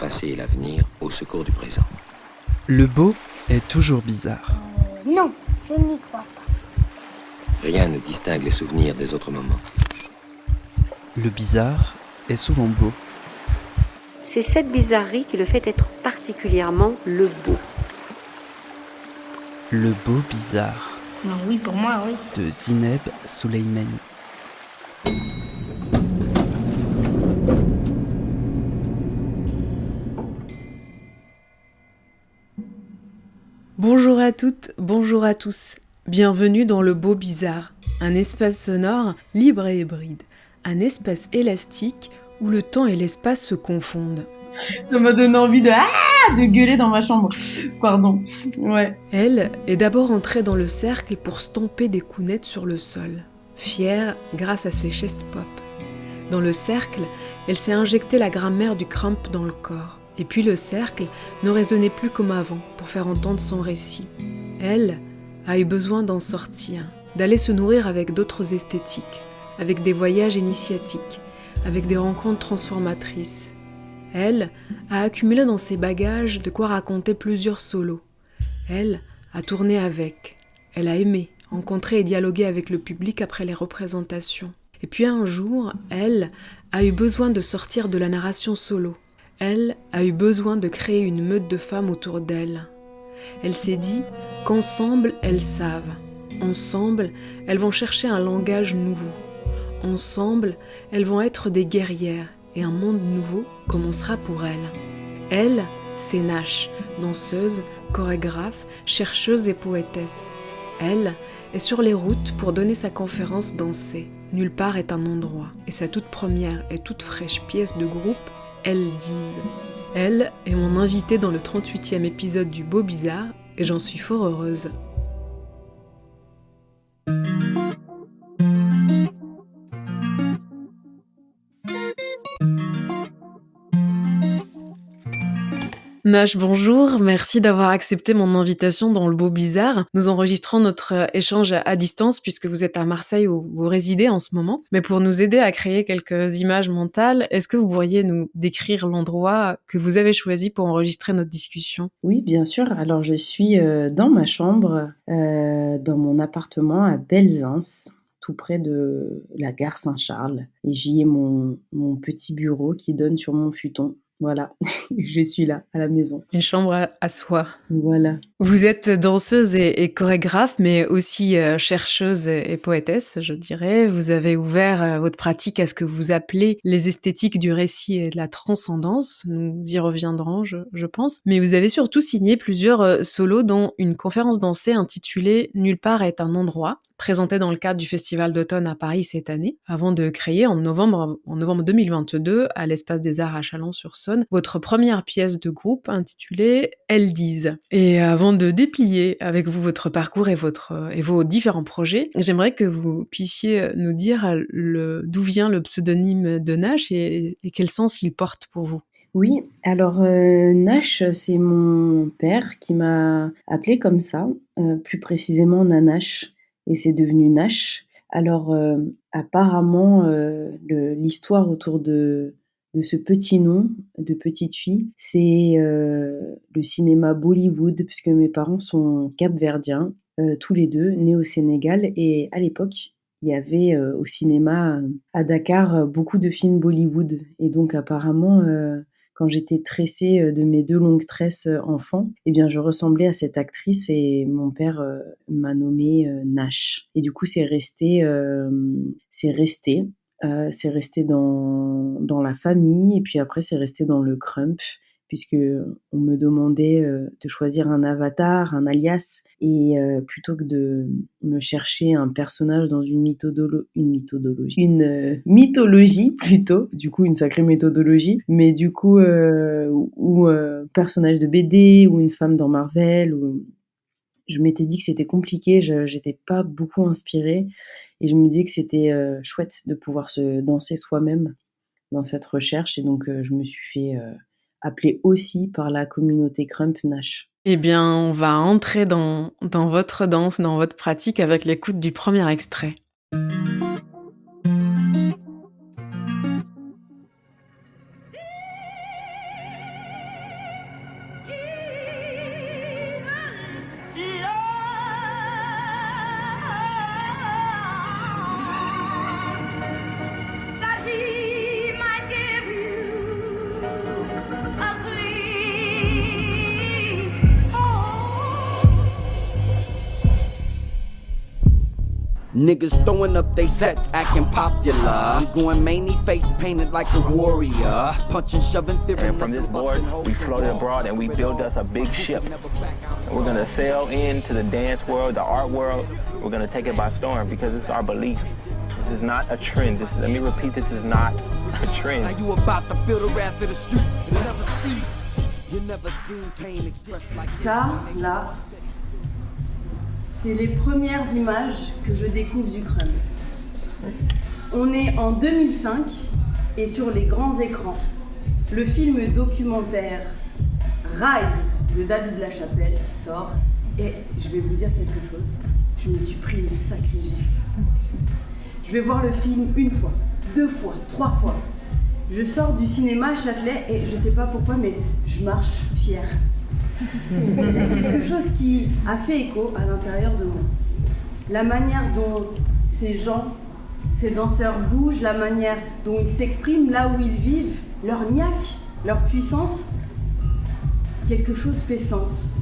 passé et l'avenir au secours du présent. Le beau est toujours bizarre. Non, je n'y crois pas. Rien ne distingue les souvenirs des autres moments. Le bizarre est souvent beau. C'est cette bizarrerie qui le fait être particulièrement le beau. Le beau bizarre Non, oui, pour moi, oui. de Zineb Souleimani. Bonjour à toutes, bonjour à tous. Bienvenue dans Le Beau Bizarre, un espace sonore libre et hybride, un espace élastique où le temps et l'espace se confondent. Ça m'a donné envie de gueuler dans ma chambre. Pardon. Ouais. Elle est d'abord entrée dans le cercle pour stomper des coups nets sur le sol, fière grâce à ses chest pop. Dans le cercle, elle s'est injecté la grammaire du crump dans le corps. Et puis le cercle ne résonnait plus comme avant pour faire entendre son récit. Elle a eu besoin d'en sortir, d'aller se nourrir avec d'autres esthétiques, avec des voyages initiatiques, avec des rencontres transformatrices. Elle a accumulé dans ses bagages de quoi raconter plusieurs solos. Elle a tourné avec. Elle a aimé, rencontrer et dialoguer avec le public après les représentations. Et puis un jour, elle a eu besoin de sortir de la narration solo. Elle a eu besoin de créer une meute de femmes autour d'elle. Elle s'est dit qu'ensemble, elles savent. Ensemble, elles vont chercher un langage nouveau. Ensemble, elles vont être des guerrières et un monde nouveau commencera pour elles. Elle, c'est Nash, danseuse, chorégraphe, chercheuse et poétesse. Elle est sur les routes pour donner sa conférence Danser. Nulle part est un endroit. Et sa toute première et toute fraîche pièce de groupe, Elles disent. Elle est mon invitée dans le 38e épisode du Beau Bizarre et j'en suis fort heureuse. Nash, bonjour, merci d'avoir accepté mon invitation dans le Beau Bizarre. Nous enregistrons notre échange à distance puisque vous êtes à Marseille où vous résidez en ce moment. Mais pour nous aider à créer quelques images mentales, est-ce que vous pourriez nous décrire l'endroit que vous avez choisi pour enregistrer notre discussion ? Oui, bien sûr. Alors, je suis dans ma chambre, dans mon appartement à Belzins, tout près de la gare Saint-Charles. Et j'y ai mon petit bureau qui donne sur mon futon. Voilà, je suis là, à la maison. Une chambre à soi. Voilà. Vous êtes danseuse et chorégraphe, mais aussi chercheuse et poétesse, je dirais. Vous avez ouvert votre pratique à ce que vous appelez les esthétiques du récit et de la transcendance. Nous y reviendrons, je pense. Mais vous avez surtout signé plusieurs solos, dont une conférence dansée intitulée « Nulle part est un endroit », présentée dans le cadre du Festival d'automne à Paris cette année, avant de créer en novembre 2022, à l'Espace des Arts à Chalon-sur-Saône, votre première pièce de groupe intitulée « Elles disent ». Et avant de déplier avec vous votre parcours et vos différents projets, j'aimerais que vous puissiez nous dire d'où vient le pseudonyme de Nash et quel sens il porte pour vous. Oui, alors Nash, c'est mon père qui m'a appelée comme ça, plus précisément Nanache, et c'est devenu Nash. Alors apparemment, l'histoire autour de ce petit nom de petite fille, c'est le cinéma Bollywood, puisque mes parents sont capverdiens, tous les deux, nés au Sénégal, et à l'époque, il y avait au cinéma à Dakar beaucoup de films Bollywood, et donc apparemment quand j'étais tressée de mes 2 longues tresses enfant, eh bien je ressemblais à cette actrice et mon père m'a nommée Nash. Et du coup c'est resté dans la famille et puis après c'est resté dans le crump puisque on me demandait de choisir un avatar, un alias, et plutôt que de me chercher un personnage dans une mythologie plutôt, du coup une sacrée méthodologie, mais du coup ou personnage de BD ou une femme dans Marvel, ou je m'étais dit que c'était compliqué, j'étais pas beaucoup inspirée et je me disais que c'était chouette de pouvoir se danser soi-même dans cette recherche, et donc je me suis fait appeler aussi par la communauté Crump Nash. Eh bien, on va entrer dans votre danse, dans votre pratique avec l'écoute du premier extrait. Niggas throwing up they sets, acting popular. I'm going many face painted like a warrior. Punching, shoving, fearing. And from this board, we floated abroad and we built us a big ship. And we're gonna sail into the dance world, the art world. We're gonna take it by storm because it's our belief. This is not a trend. Let me repeat, this is not a trend. Now you about to feel the wrath of the streets. You never cease. You never seen pain expressed like Ça, là, c'est les premières images que je découvre du crumb. On est en 2005 et sur les grands écrans, le film documentaire Rise de David Lachapelle sort et je vais vous dire quelque chose, je me suis pris une sacrée gifle. Je vais voir le film une fois, 2 fois, 3 fois. Je sors du cinéma à Châtelet et je sais pas pourquoi mais je marche fière. Quelque chose qui a fait écho à l'intérieur de moi. La manière dont ces gens, ces danseurs bougent, la manière dont ils s'expriment là où ils vivent, leur niaque, leur puissance, quelque chose fait sens.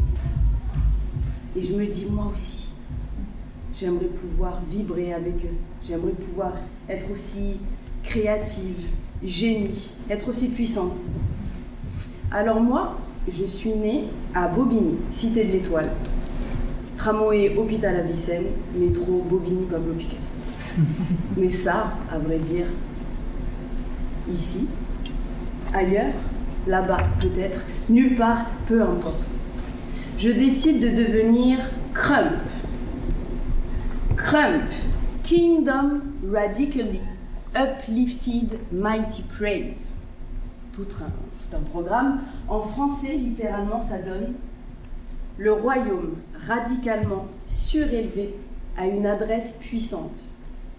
Et je me dis, moi aussi, j'aimerais pouvoir vibrer avec eux. J'aimerais pouvoir être aussi créative, génie, être aussi puissante. Alors moi, je suis née à Bobigny, cité de l'Étoile. Tramway Hôpital Avicenne, métro Bobigny Pablo Picasso. Mais ça, à vrai dire, ici, ailleurs, là-bas peut-être, nulle part, peu importe. Je décide de devenir Crump. Crump, Kingdom Radically Uplifted Mighty Praise. Tout un programme. En français, littéralement, ça donne le royaume radicalement surélevé à une adresse puissante.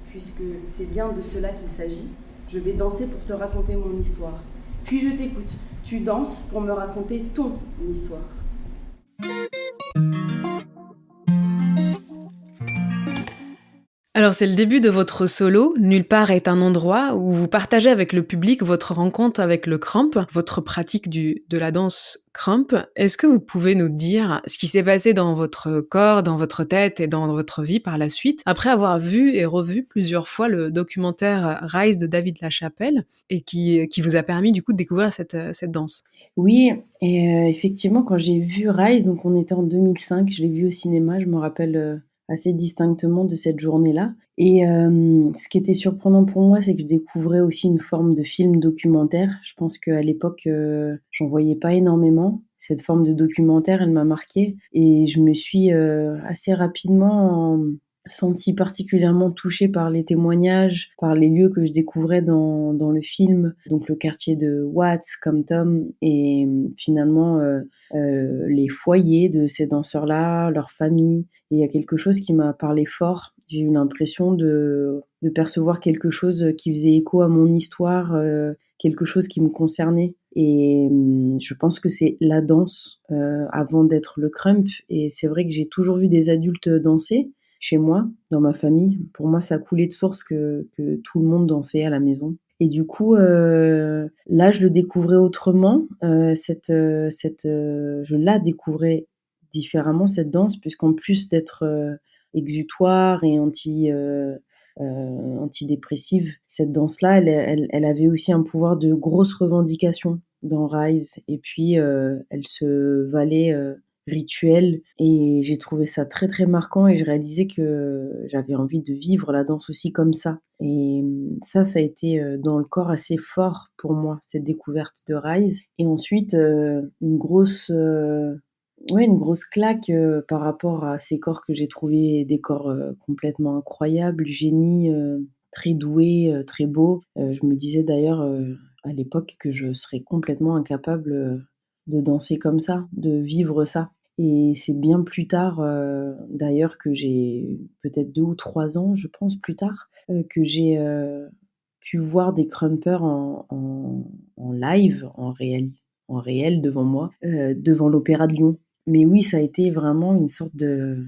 Puisque c'est bien de cela qu'il s'agit, je vais danser pour te raconter mon histoire. Puis je t'écoute. Tu danses pour me raconter ton histoire. Alors c'est le début de votre solo, Nulle part est un endroit, où vous partagez avec le public votre rencontre avec le crump, votre pratique de la danse crump. Est-ce que vous pouvez nous dire ce qui s'est passé dans votre corps, dans votre tête et dans votre vie par la suite, après avoir vu et revu plusieurs fois le documentaire Rise de David Lachapelle, et qui vous a permis du coup de découvrir cette danse? Oui, et effectivement, quand j'ai vu Rise, donc on était en 2005, je l'ai vu au cinéma, je me rappelle assez distinctement de cette journée-là. Et ce qui était surprenant pour moi, c'est que je découvrais aussi une forme de film documentaire. Je pense qu'à l'époque, j'en voyais pas énormément. Cette forme de documentaire, elle m'a marquée. Et je me suis assez rapidement sentie particulièrement touchée par les témoignages, par les lieux que je découvrais dans le film, donc le quartier de Watts, Compton, et finalement les foyers de ces danseurs-là, leurs familles. Et il y a quelque chose qui m'a parlé fort. J'ai eu l'impression de percevoir quelque chose qui faisait écho à mon histoire, quelque chose qui me concernait. Et je pense que c'est la danse avant d'être le crump. Et c'est vrai que j'ai toujours vu des adultes danser chez moi, dans ma famille. Pour moi, ça coulait de source que tout le monde dansait à la maison. Et du coup, là, je le découvrais autrement. Je la découvrais différemment, cette danse, puisqu'en plus d'être exutoire et antidépressive, cette danse-là, elle avait aussi un pouvoir de grosse revendication dans Rise. Et puis, elle se valait rituel, et j'ai trouvé ça très très marquant, et je réalisais que j'avais envie de vivre la danse aussi comme ça. Et ça a été dans le corps assez fort pour moi, cette découverte de Rise. Et ensuite, une grosse claque par rapport à ces corps que j'ai trouvés, des corps complètement incroyables, du génie, très doué, très beau. Je me disais d'ailleurs à l'époque que je serais complètement incapable de danser comme ça, de vivre ça. Et c'est bien plus tard, d'ailleurs, que j'ai, peut-être 2 ou 3 ans, je pense, plus tard, que j'ai pu voir des crumpers en live, en réel devant moi, devant l'Opéra de Lyon. Mais oui, ça a été vraiment une sorte de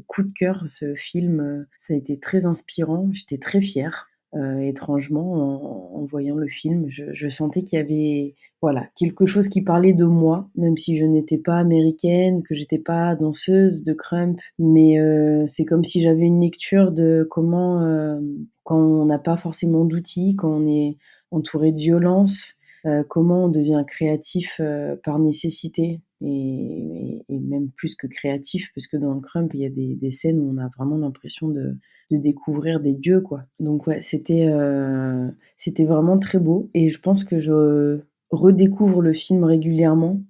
coup de cœur, ce film. Ça a été très inspirant, j'étais très fière. étrangement en voyant le film. Je sentais qu'il y avait, voilà, quelque chose qui parlait de moi, même si je n'étais pas américaine, que j'étais pas danseuse de crump, mais c'est comme si j'avais une lecture de comment, quand on n'a pas forcément d'outils, quand on est entouré de violence, comment on devient créatif, par nécessité et même plus que créatif, parce que dans le crump, il y a des scènes où on a vraiment l'impression de découvrir des dieux, quoi. Donc ouais, c'était vraiment très beau et je pense que je redécouvre le film régulièrement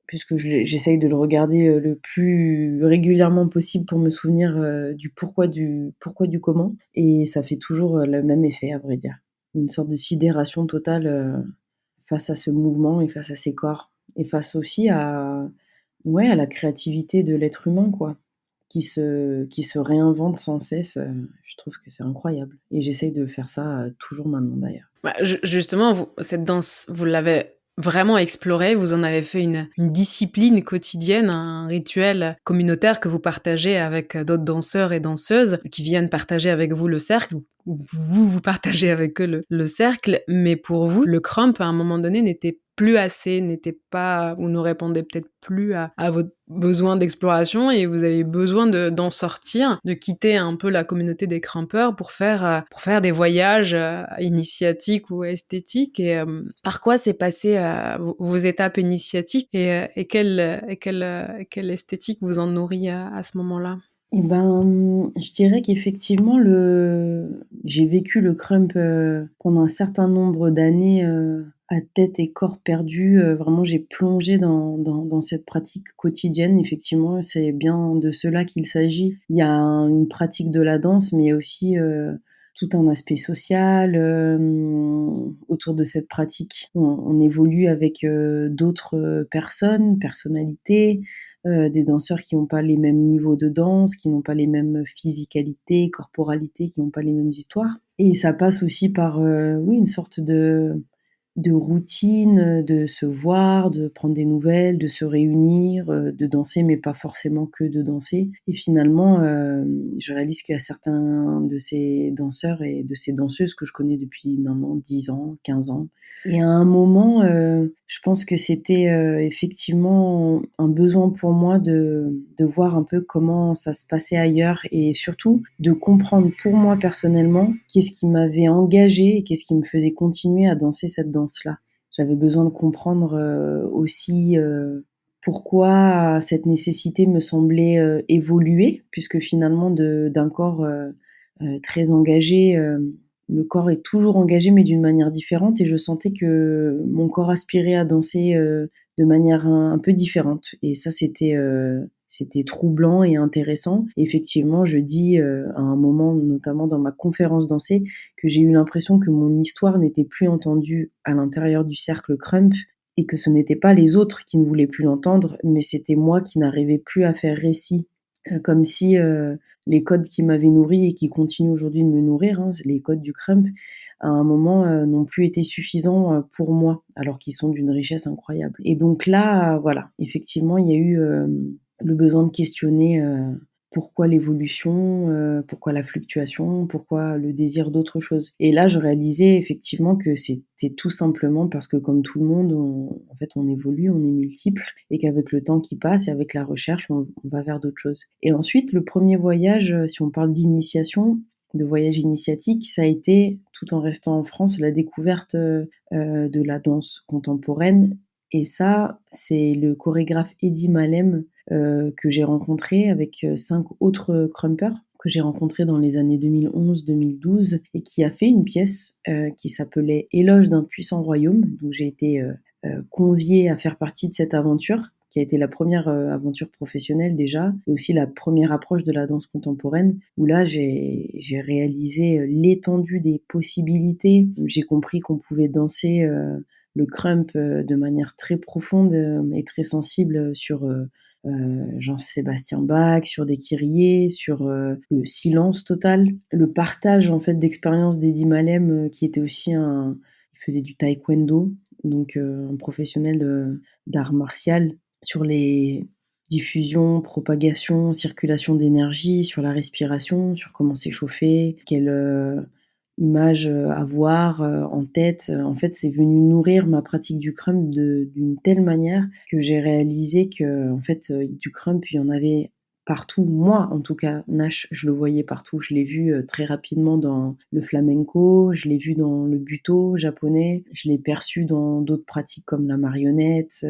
puisque j'essaye de le regarder, le plus régulièrement possible pour me souvenir, du pourquoi du comment et ça fait toujours, le même effet, à vrai dire. Une sorte de sidération totale, face à ce mouvement et face à ces corps et face aussi à ouais, à la créativité de l'être humain, quoi, qui se réinvente sans cesse, je trouve que c'est incroyable et j'essaye de faire ça, toujours maintenant d'ailleurs. Bah, justement, cette danse, vous l'avez vraiment explorée, vous en avez fait une discipline quotidienne, un rituel communautaire que vous partagez avec d'autres danseurs et danseuses qui viennent partager avec vous le cercle, ou vous partagez avec eux le cercle, mais pour vous, le crump, à un moment donné, n'était plus assez, n'était pas, ou ne répondait peut-être plus à votre besoin d'exploration et vous avez besoin d'en sortir, de quitter un peu la communauté des crumpeurs pour faire des voyages initiatiques ou esthétiques. Et par quoi s'est passé vos étapes initiatiques et quelle esthétique vous en nourrit à ce moment-là? Et ben, je dirais qu'effectivement j'ai vécu le crump, pendant un certain nombre d'années, à tête et corps perdus, vraiment j'ai plongé dans cette pratique quotidienne. Effectivement, c'est bien de cela qu'il s'agit. Il y a une pratique de la danse, mais il y a aussi, tout un aspect social, autour de cette pratique. On évolue avec, d'autres, personnalités, des danseurs qui n'ont pas les mêmes niveaux de danse, qui n'ont pas les mêmes physicalités, corporalités, qui n'ont pas les mêmes histoires. Et ça passe aussi par, oui, une sorte de routine, de se voir, de prendre des nouvelles, de se réunir, de danser, mais pas forcément que de danser. Et finalement, je réalise qu'il y a certains de ces danseurs et de ces danseuses que je connais depuis maintenant 10 ans, 15 ans. Et à un moment, je pense que c'était, effectivement un besoin pour moi de voir un peu comment ça se passait ailleurs et surtout de comprendre pour moi personnellement qu'est-ce qui m'avait engagée et qu'est-ce qui me faisait continuer à danser cette danse-là. J'avais besoin de comprendre, aussi, pourquoi cette nécessité me semblait, évoluer puisque finalement d'un corps, très engagé, le corps est toujours engagé, mais d'une manière différente et je sentais que mon corps aspirait à danser, de manière un peu différente et ça, c'était troublant et intéressant. Effectivement, je dis, à un moment, notamment dans ma conférence dansée, que j'ai eu l'impression que mon histoire n'était plus entendue à l'intérieur du cercle crump et que ce n'étaient pas les autres qui ne voulaient plus l'entendre, mais c'était moi qui n'arrivais plus à faire récit. Comme si, les codes qui m'avaient nourrie et qui continuent aujourd'hui de me nourrir, hein, les codes du crump, à un moment, n'ont plus été suffisants, pour moi, alors qu'ils sont d'une richesse incroyable. Et donc là, voilà, effectivement, il y a eu, le besoin de questionner, pourquoi l'évolution, pourquoi la fluctuation, pourquoi le désir d'autre chose. Et là, je réalisais effectivement que c'était tout simplement parce que comme tout le monde, en fait, on évolue, on est multiples et qu'avec le temps qui passe et avec la recherche, on va vers d'autres choses. Et ensuite, le premier voyage, si on parle d'initiation, de voyage initiatique, ça a été, tout en restant en France, la découverte, de la danse contemporaine et ça, c'est le chorégraphe Eddy Malem, que j'ai rencontré avec, 5 autres crumpers que j'ai rencontrés dans les années 2011-2012 et qui a fait une pièce, qui s'appelait Éloge d'un puissant royaume. Donc j'ai été, conviée à faire partie de cette aventure, qui a été la première, aventure professionnelle déjà et aussi la première approche de la danse contemporaine où là j'ai réalisé, l'étendue des possibilités. J'ai compris qu'on pouvait danser, le crump, de manière très profonde, et très sensible, sur, Jean-Sébastien Bach, sur des Kyriés, sur, le silence total, le partage en fait d'expériences d'Eddy Malem, qui était aussi il faisait du taekwondo, donc un professionnel d'art martial, sur les diffusion, propagation, circulation d'énergie, sur la respiration, sur comment s'échauffer, quelle image à voir en tête. En fait, c'est venu nourrir ma pratique du crump d'une telle manière que j'ai réalisé que, en fait, du crump, il y en avait partout. Moi, en tout cas, Nash, je le voyais partout. Je l'ai vu très rapidement dans le flamenco, je l'ai vu dans le buto japonais, je l'ai perçu dans d'autres pratiques comme la marionnette,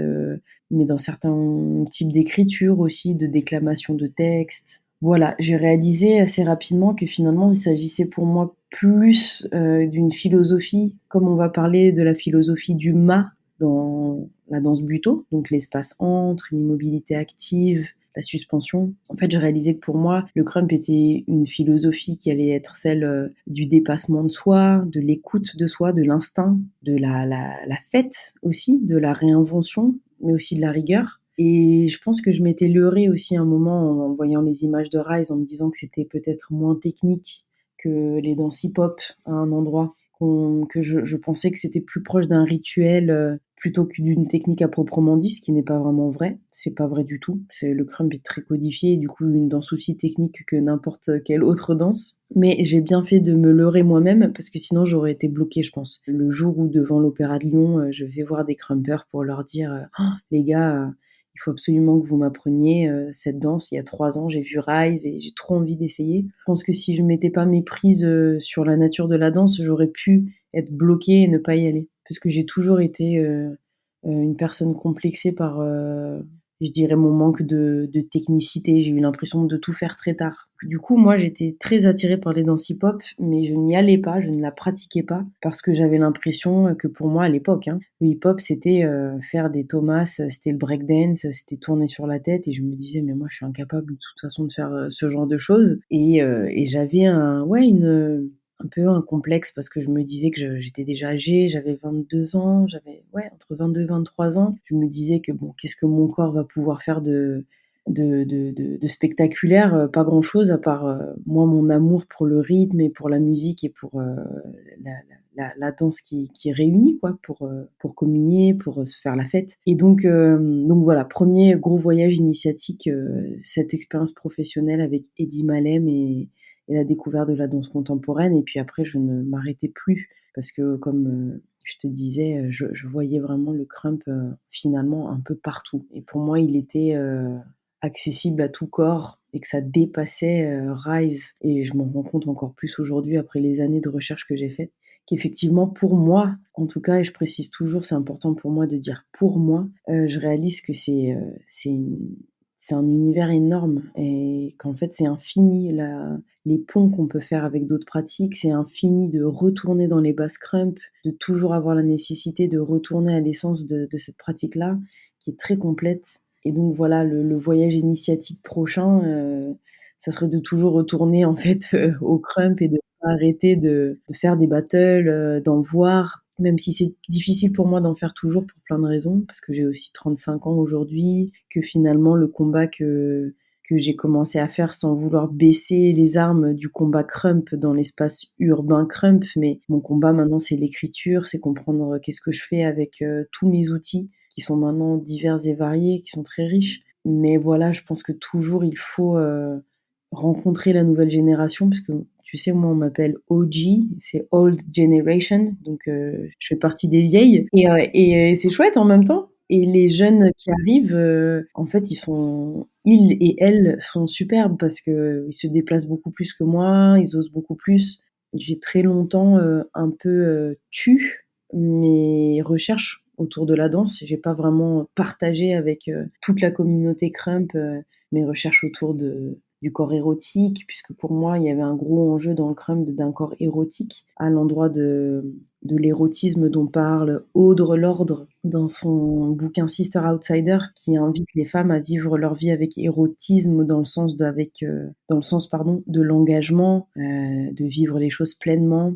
mais dans certains types d'écriture aussi, de déclamation de textes. Voilà, j'ai réalisé assez rapidement que finalement, il s'agissait pour moi plus d'une philosophie, comme on va parler de la philosophie du ma dans la danse buto, donc l'espace entre, l'immobilité active, la suspension. En fait, j'ai réalisé que pour moi, le crump était une philosophie qui allait être celle du dépassement de soi, de l'écoute de soi, de l'instinct, de la fête aussi, de la réinvention, mais aussi de la rigueur. Et je pense que je m'étais leurrée aussi un moment en voyant les images de Rise, en me disant que c'était peut-être moins technique que les danses hip-hop à un endroit, que je pensais que c'était plus proche d'un rituel plutôt que d'une technique à proprement dit, ce qui n'est pas vraiment vrai. C'est pas vrai du tout. Le crump est très codifié, et du coup une danse aussi technique que n'importe quelle autre danse. Mais j'ai bien fait de me leurrer moi-même, parce que sinon j'aurais été bloquée, je pense. Le jour où devant l'Opéra de Lyon, je vais voir des crumpers pour leur dire « Oh, les gars, il faut absolument que vous m'appreniez cette danse. Il y a 3 ans, j'ai vu Rise et j'ai trop envie d'essayer. » Je pense que si je m'étais pas méprise sur la nature de la danse, j'aurais pu être bloquée et ne pas y aller. Parce que j'ai toujours été une personne complexée par, je dirais, mon manque de technicité. J'ai eu l'impression de tout faire très tard. Du coup, moi, j'étais très attirée par les danses hip-hop, mais je n'y allais pas, je ne la pratiquais pas, parce que j'avais l'impression que pour moi, à l'époque, le hip-hop, c'était faire des Thomas, c'était le breakdance, c'était tourner sur la tête, et je me disais, mais moi, je suis incapable de toute façon de faire ce genre de choses. Et j'avais un peu un complexe, parce que je me disais que j'étais déjà âgée, j'avais 22 ans, j'avais entre 22 et 23 ans. Je me disais que bon, qu'est-ce que mon corps va pouvoir faire de spectaculaire? Pas grand-chose, à part moi, mon amour pour le rythme et pour la musique et pour la danse qui réunit, quoi, pour communier, pour se faire la fête. Et donc voilà, premier gros voyage initiatique, cette expérience professionnelle avec Eddie Malem et la découverte de la danse contemporaine. Et puis après, je ne m'arrêtais plus, parce que comme je te disais, je voyais vraiment le crump finalement un peu partout. Et pour moi, il était accessible à tout corps, et que ça dépassait Rise. Et je m'en rends compte encore plus aujourd'hui, après les années de recherche que j'ai faites, qu'effectivement, pour moi, en tout cas, et je précise toujours, c'est important pour moi de dire pour moi, je réalise que c'est un univers énorme, et qu'en fait c'est infini, les ponts qu'on peut faire avec d'autres pratiques, c'est infini, de retourner dans les basses crump, de toujours avoir la nécessité de retourner à l'essence de cette pratique-là, qui est très complète. Et donc voilà, le voyage initiatique prochain, ça serait de toujours retourner en fait au crump, et de pas arrêter de faire des battles, d'en voir, même si c'est difficile pour moi d'en faire toujours pour plein de raisons, parce que j'ai aussi 35 ans aujourd'hui, que finalement le combat que j'ai commencé à faire sans vouloir baisser les armes du combat crump dans l'espace urbain crump, mais mon combat maintenant, c'est l'écriture, c'est comprendre qu'est-ce que je fais avec tous mes outils, qui sont maintenant divers et variés, qui sont très riches. Mais voilà, je pense que toujours il faut rencontrer la nouvelle génération, parce que tu sais, moi on m'appelle OG, c'est Old Generation, donc je fais partie des vieilles, et c'est chouette en même temps. Et les jeunes qui arrivent, en fait, ils et elles sont superbes, parce que ils se déplacent beaucoup plus que moi, ils osent beaucoup plus. J'ai très longtemps un peu tu mes recherches autour de la danse. J'ai pas vraiment partagé avec toute la communauté crump mes recherches autour du corps érotique, puisque pour moi, il y avait un gros enjeu dans le crump d'un corps érotique, à l'endroit de l'érotisme dont parle Audre Lorde dans son bouquin Sister Outsider, qui invite les femmes à vivre leur vie avec érotisme, dans le sens de l'engagement, de vivre les choses pleinement,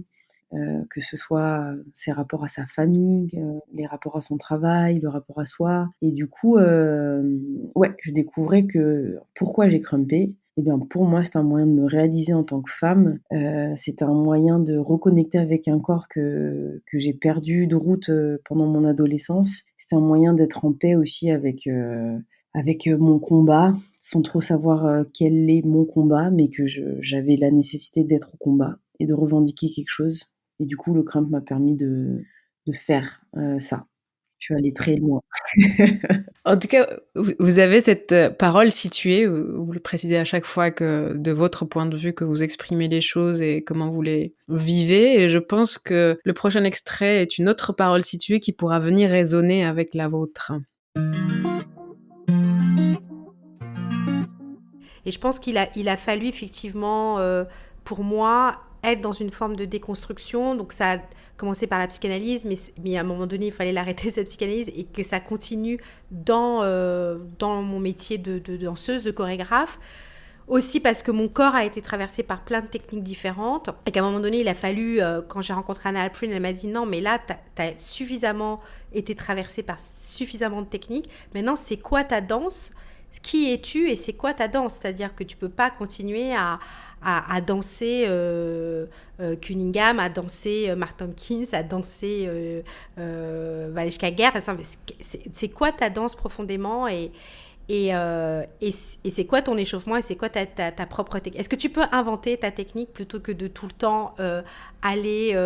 que ce soit ses rapports à sa famille, les rapports à son travail, le rapport à soi. Et du coup, je découvrais que pourquoi j'ai crumpé. Eh bien, pour moi, c'est un moyen de me réaliser en tant que femme. C'est un moyen de reconnecter avec un corps que j'ai perdu de route pendant mon adolescence. C'est un moyen d'être en paix aussi avec mon combat, sans trop savoir quel est mon combat, mais que j'avais la nécessité d'être au combat. et de revendiquer quelque chose. Et du coup, le crump m'a permis de faire ça. Je suis allée très loin. En tout cas, vous avez cette parole située, vous le précisez à chaque fois que de votre point de vue que vous exprimez les choses et comment vous les vivez. Et je pense que le prochain extrait est une autre parole située qui pourra venir résonner avec la vôtre. Et je pense il a fallu effectivement, pour moi, être dans une forme de déconstruction. Donc ça a commencé par la psychanalyse, mais à un moment donné, il fallait l'arrêter, cette psychanalyse, et que ça continue dans mon métier de danseuse, de chorégraphe. Aussi parce que mon corps a été traversé par plein de techniques différentes. Et qu'à un moment donné, il a fallu, quand j'ai rencontré Anna Alprin, elle m'a dit non, mais là, t'as suffisamment été traversé par suffisamment de techniques. Maintenant, c'est quoi ta danse ? Qui es-tu et c'est quoi ta danse ? C'est-à-dire que tu peux pas continuer à danser Cunningham, à danser Mark Tompkins, à danser Valeshka Gert. C'est quoi ta danse profondément et c'est quoi ton échauffement et c'est quoi ta propre technique ? Est-ce que tu peux inventer ta technique plutôt que de tout le temps aller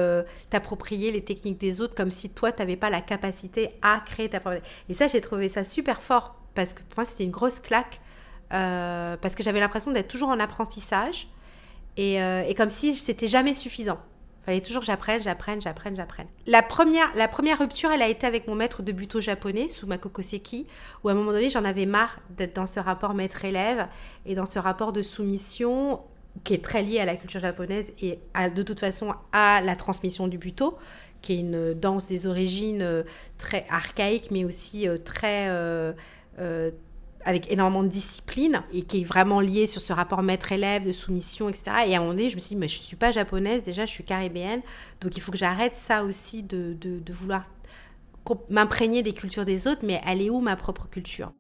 t'approprier les techniques des autres comme si toi, tu n'avais pas la capacité à créer ta propre... Et ça, j'ai trouvé ça super fort parce que pour moi, c'était une grosse claque parce que j'avais l'impression d'être toujours en apprentissage et comme si c'était jamais suffisant. Il fallait toujours que j'apprenne. La première rupture, elle a été avec mon maître de buto japonais, Sumako Koseki, où à un moment donné, j'en avais marre d'être dans ce rapport maître-élève et dans ce rapport de soumission qui est très lié à la culture japonaise et de toute façon à la transmission du buto, qui est une danse des origines très archaïque, mais aussi très... avec énormément de discipline et qui est vraiment lié sur ce rapport maître-élève, de soumission, etc. Et à un moment donné, je me suis dit, mais je ne suis pas japonaise, déjà, je suis caribéenne, donc il faut que j'arrête ça aussi de vouloir m'imprégner des cultures des autres, mais elle est où ma propre culture ?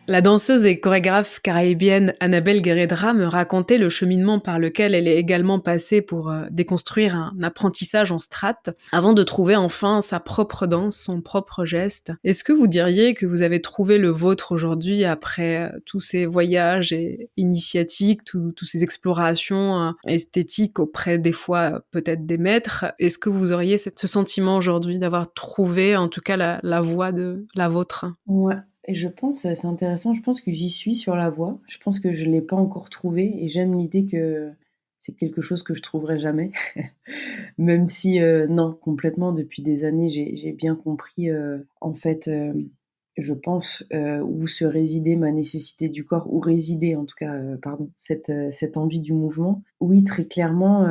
La danseuse et chorégraphe caribéenne Annabelle Guerredra me racontait le cheminement par lequel elle est également passée pour déconstruire un apprentissage en strate, avant de trouver enfin sa propre danse, son propre geste. Est-ce que vous diriez que vous avez trouvé le vôtre aujourd'hui après tous ces voyages et initiatiques, toutes ces explorations esthétiques auprès des fois peut-être des maîtres ? Est-ce que vous auriez ce sentiment aujourd'hui d'avoir trouvé en tout cas la voie de la vôtre ? Ouais. Et je pense, c'est intéressant, je pense que j'y suis sur la voie. Je pense que je ne l'ai pas encore trouvé et j'aime l'idée que c'est quelque chose que je trouverai jamais. Même si, non, complètement, depuis des années, j'ai bien compris, en fait, je pense, où se résidait ma nécessité du corps, où résidait en tout cas, pardon, cette envie du mouvement. Oui, très clairement,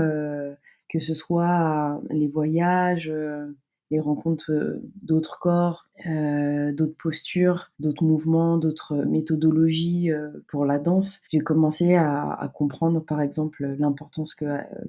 que ce soit les voyages, les rencontres d'autres corps, d'autres postures, d'autres mouvements, d'autres méthodologies pour la danse. J'ai commencé à comprendre, par exemple, l'importance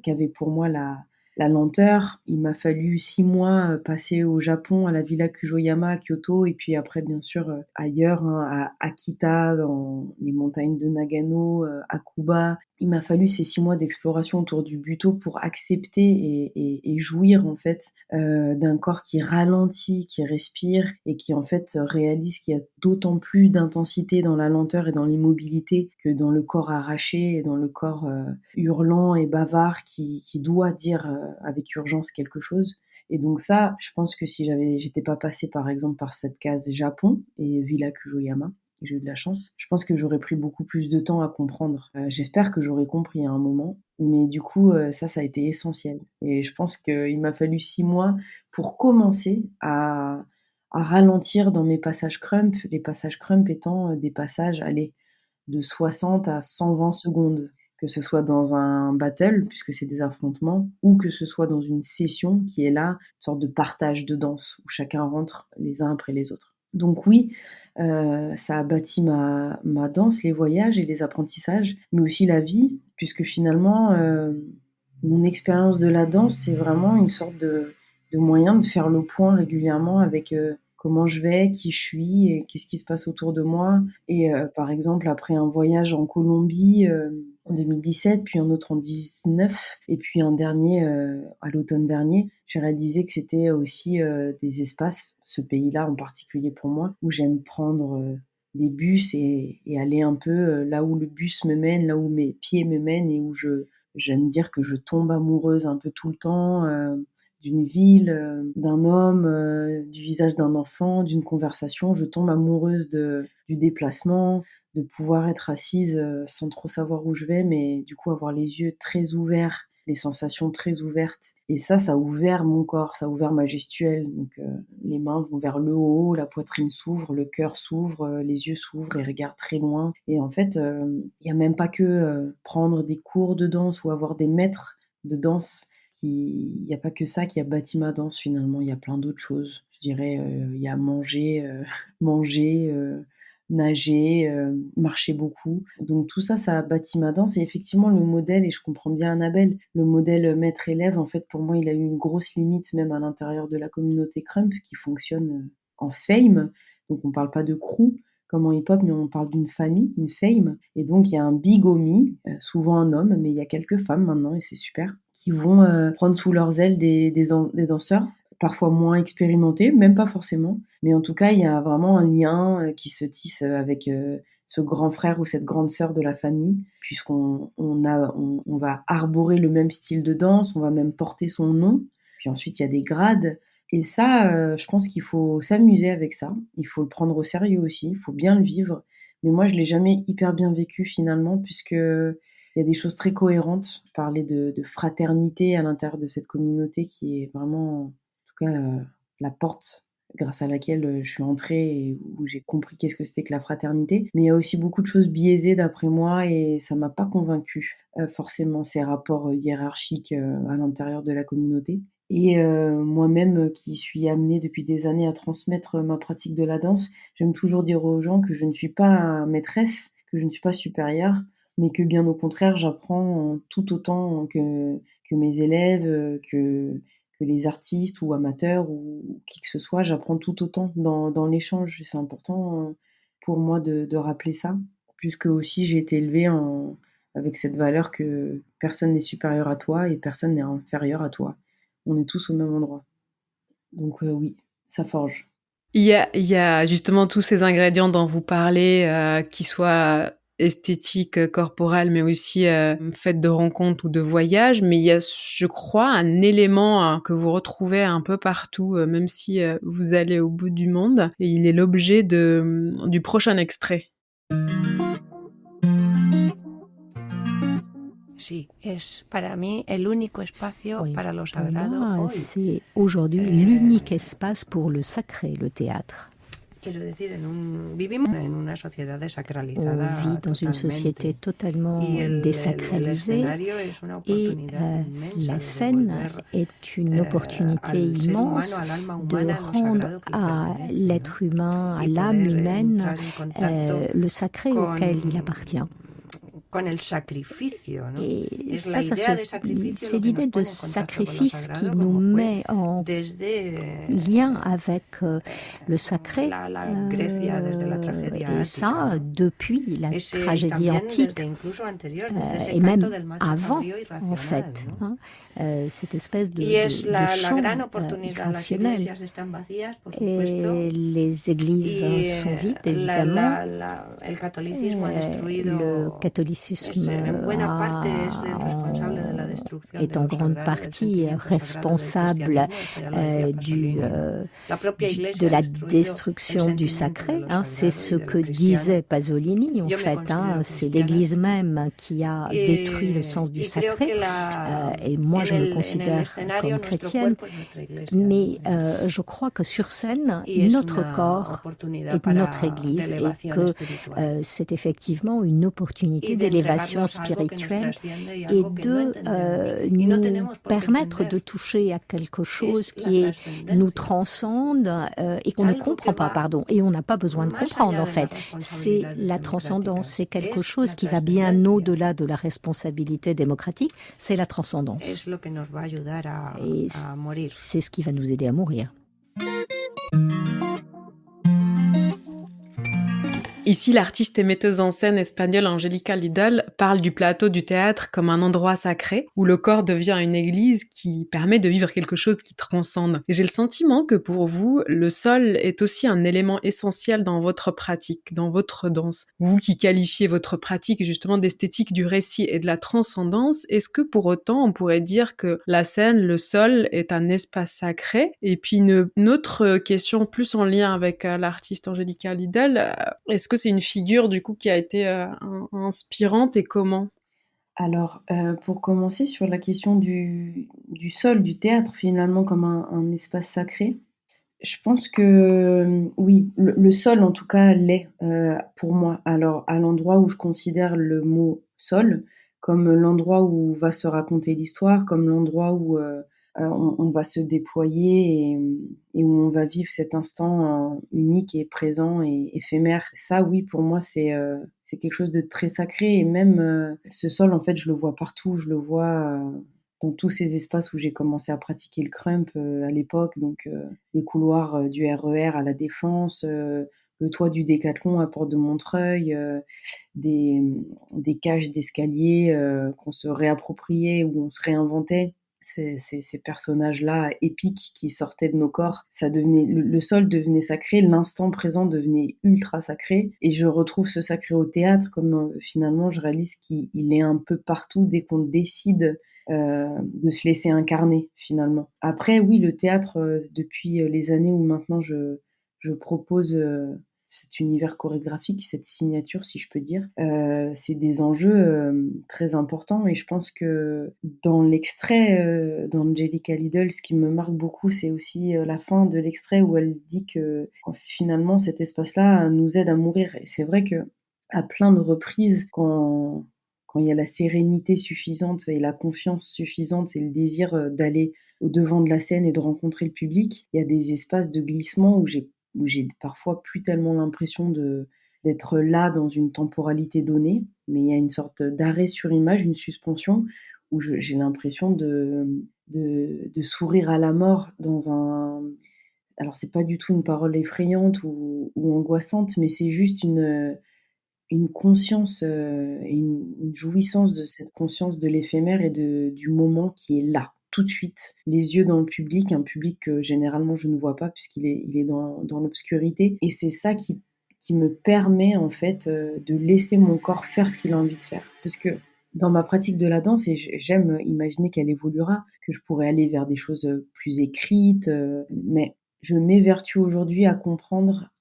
qu'avait pour moi la lenteur. Il m'a fallu 6 mois passer au Japon, à la Villa Kujoyama à Kyoto, et puis après, bien sûr, ailleurs, à Akita, dans les montagnes de Nagano, à Kuba. Il m'a fallu ces 6 mois d'exploration autour du buto pour accepter et jouir, en fait, d'un corps qui ralentit, qui respire et qui, en fait, réalise qu'il y a d'autant plus d'intensité dans la lenteur et dans l'immobilité que dans le corps arraché et dans le corps hurlant et bavard qui doit dire avec urgence quelque chose. Et donc ça, je pense que si j'étais pas passée, par exemple, par cette case Japon et Villa Kujoyama, j'ai eu de la chance, je pense que j'aurais pris beaucoup plus de temps à comprendre. J'espère que j'aurais compris à un moment, mais du coup, ça a été essentiel. Et je pense qu'il m'a fallu 6 mois pour commencer à ralentir dans mes passages crump, les passages crump étant des passages, allez, de 60 à 120 secondes, que ce soit dans un battle, puisque c'est des affrontements, ou que ce soit dans une session qui est là, une sorte de partage de danse, où chacun rentre les uns après les autres. Donc oui, ça a bâti ma danse, les voyages et les apprentissages, mais aussi la vie, puisque finalement, mon expérience de la danse, c'est vraiment une sorte de moyen de faire le point régulièrement avec comment je vais, qui je suis et qu'est-ce qui se passe autour de moi. Et par exemple, après un voyage en Colombie en 2017, puis un autre en 2019, et puis un dernier à l'automne dernier, j'ai réalisé que c'était aussi des espaces, ce pays-là en particulier pour moi, où j'aime prendre des bus et aller un peu là où le bus me mène, là où mes pieds me mènent et où j'aime dire que je tombe amoureuse un peu tout le temps d'une ville, d'un homme, du visage d'un enfant, d'une conversation. Je tombe amoureuse du déplacement, de pouvoir être assise sans trop savoir où je vais, mais du coup avoir les yeux très ouverts, les sensations très ouvertes. Et ça a ouvert mon corps, ça a ouvert ma gestuelle. Donc les mains vont vers le haut, la poitrine s'ouvre, le cœur s'ouvre, les yeux s'ouvrent et regardent très loin. Et en fait, il n'y a même pas que prendre des cours de danse ou avoir des maîtres de danse. Il n'y a pas que ça qui a bâti ma danse finalement, il y a plein d'autres choses. Je dirais, il y a manger, nager, marcher beaucoup. Donc tout ça, ça a bâti ma danse et effectivement le modèle, et je comprends bien Annabelle, le modèle maître-élève, en fait pour moi il a eu une grosse limite même à l'intérieur de la communauté Crump qui fonctionne en fame, donc on parle pas de crew comme en hip-hop, mais on parle d'une famille, une fame, et donc il y a un bigomie, souvent un homme, mais il y a quelques femmes maintenant et c'est super, qui vont prendre sous leurs ailes des danseurs, parfois moins expérimentés, même pas forcément, mais en tout cas, il y a vraiment un lien qui se tisse avec ce grand frère ou cette grande sœur de la famille, puisqu'on va arborer le même style de danse, on va même porter son nom, puis ensuite il y a des grades, et ça, je pense qu'il faut s'amuser avec ça, il faut le prendre au sérieux aussi, il faut bien le vivre, mais moi je l'ai jamais hyper bien vécu finalement, puisque il y a des choses très cohérentes. Parler de fraternité à l'intérieur de cette communauté qui est vraiment, en tout cas, la porte grâce à laquelle je suis entrée et où j'ai compris qu'est-ce que c'était que la fraternité. Mais il y a aussi beaucoup de choses biaisées d'après moi et ça m'a pas convaincue, forcément, ces rapports hiérarchiques à l'intérieur de la communauté. Et moi-même qui suis amenée depuis des années à transmettre ma pratique de la danse, j'aime toujours dire aux gens que je ne suis pas maîtresse, que je ne suis pas supérieure, mais que bien au contraire, j'apprends tout autant que mes élèves, que les artistes ou amateurs ou qui que ce soit, j'apprends tout autant dans l'échange. C'est important pour moi de rappeler ça, puisque aussi j'ai été élevée avec cette valeur que personne n'est supérieur à toi et personne n'est inférieur à toi. On est tous au même endroit. Donc oui, ça forge. Il y a justement tous ces ingrédients dont vous parlez, qui soient esthétiques, corporelles, mais aussi faits de rencontres ou de voyages. Mais il y a, je crois, un élément que vous retrouvez un peu partout, même si vous allez au bout du monde. Et il est l'objet du prochain extrait. Sí, es para mí el único espacio para lo sagrado moi, hoy. c'est aujourd'hui l'unique espace pour le sacré, le théâtre. Quiero decir, vivimos en una sociedad desacralizada. On vit dans une société totalement désacralisée et la scène est une opportunité immense de rendre à l'être humain, à l'âme humaine, le sacré auquel il appartient. Con el sacrificio, ¿no? Et ça, c'est l'idée de sacrifice qui nous met en lien avec le sacré. Et ça, depuis la tragédie antique, et même avant, en fait, hein, cette espèce de chant irrationnel. Et les églises sont vides, évidemment. Le catholicisme est en grande partie responsable de la destruction du sacré. Hein. C'est ce que disait Pasolini, en fait. Hein. C'est l'Église même qui a détruit le sens du sacré. Et moi, je me considère comme chrétienne. Mais je crois que sur scène, notre corps est notre Église et que c'est effectivement une opportunité d'élévation spirituelle et de nous permettre de toucher à quelque chose qui nous transcende et qu'on ne comprend pas, et on n'a pas besoin de comprendre en fait. C'est la transcendance, c'est quelque chose qui va bien au-delà de la responsabilité démocratique, c'est la transcendance. Et c'est ce qui va nous aider à mourir. Ici, l'artiste et metteuse en scène espagnole Angélica Lidl parle du plateau du théâtre comme un endroit sacré où le corps devient une église qui permet de vivre quelque chose qui transcende. Et j'ai le sentiment que pour vous, le sol est aussi un élément essentiel dans votre pratique, dans votre danse. Vous qui qualifiez votre pratique justement d'esthétique du récit et de la transcendance, est-ce que pour autant on pourrait dire que la scène, le sol est un espace sacré? Et puis une autre question plus en lien avec l'artiste Angélica Lidl, est-ce que c'est une figure du coup qui a été inspirante et comment? Alors, pour commencer sur la question du sol, du théâtre finalement comme un espace sacré, je pense que, oui, le sol en tout cas l'est, pour moi. Alors à l'endroit où je considère le mot sol comme l'endroit où va se raconter l'histoire, comme l'endroit où, on va se déployer et où on va vivre cet instant, unique et présent et éphémère. Ça oui, pour moi, c'est quelque chose de très sacré et même, ce sol, en fait, je le vois partout. Je le vois, dans tous ces espaces où j'ai commencé à pratiquer le crump, à l'époque, donc les couloirs, du RER à La Défense, le toit du Décathlon à Porte de Montreuil, des cages d'escalier, qu'on se réappropriait ou on se réinventait. Ces personnages-là épiques qui sortaient de nos corps, ça devenait le sol devenait sacré, l'instant présent devenait ultra sacré et je retrouve ce sacré au théâtre comme, finalement je réalise qu'il est un peu partout dès qu'on décide, de se laisser incarner finalement. Après oui, le théâtre, depuis, les années où maintenant je propose, cet univers chorégraphique, cette signature si je peux dire, c'est des enjeux, très importants et je pense que dans l'extrait, d'Angélica Lidl, ce qui me marque beaucoup, c'est aussi, la fin de l'extrait où elle dit que finalement cet espace-là nous aide à mourir et c'est vrai qu'à plein de reprises quand il y a la sérénité suffisante et la confiance suffisante et le désir, d'aller au-devant de la scène et de rencontrer le public, il y a des espaces de glissement où j'ai parfois plus tellement l'impression d'être là dans une temporalité donnée, mais il y a une sorte d'arrêt sur image, une suspension où j'ai l'impression de sourire à la mort dans un alors c'est pas du tout une parole effrayante ou angoissante, mais c'est juste une conscience, et une jouissance de cette conscience de l'éphémère et du moment qui est là, tout de suite, les yeux dans le public, un public que généralement je ne vois pas puisqu'il est dans l'obscurité et c'est ça qui me permet en fait, de laisser mon corps faire ce qu'il a envie de faire. Parce que dans ma pratique de la danse et j'aime imaginer qu'elle évoluera, que je pourrais aller vers des choses, plus écrites, mais je m'évertue aujourd'hui à comprendre,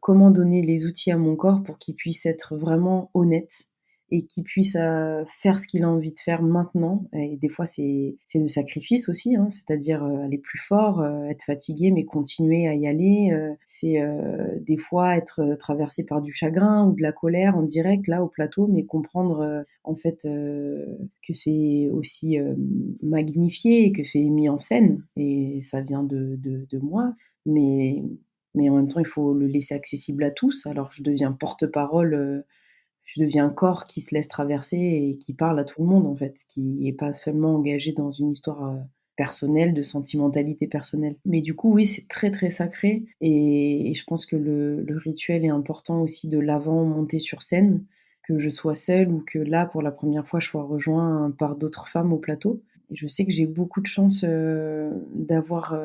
comment donner les outils à mon corps pour qu'il puisse être vraiment honnête et qu'il puisse, faire ce qu'il a envie de faire maintenant et des fois c'est le sacrifice aussi, hein, c'est-à-dire, aller plus fort, être fatigué mais continuer à y aller, c'est, des fois être, traversé par du chagrin ou de la colère en direct là au plateau mais comprendre, en fait, que c'est aussi, magnifié et que c'est mis en scène et ça vient de moi mais en même temps, il faut le laisser accessible à tous. Alors je deviens porte-parole, je deviens un corps qui se laisse traverser et qui parle à tout le monde en fait, qui est pas seulement engagé dans une histoire, personnelle, de sentimentalité personnelle. Mais du coup, oui, c'est très, très sacré et je pense que le rituel est important aussi de l'avant montée sur scène, que je sois seule ou que là, pour la première fois, je sois rejoint par d'autres femmes au plateau. Et je sais que j'ai beaucoup de chance, d'avoir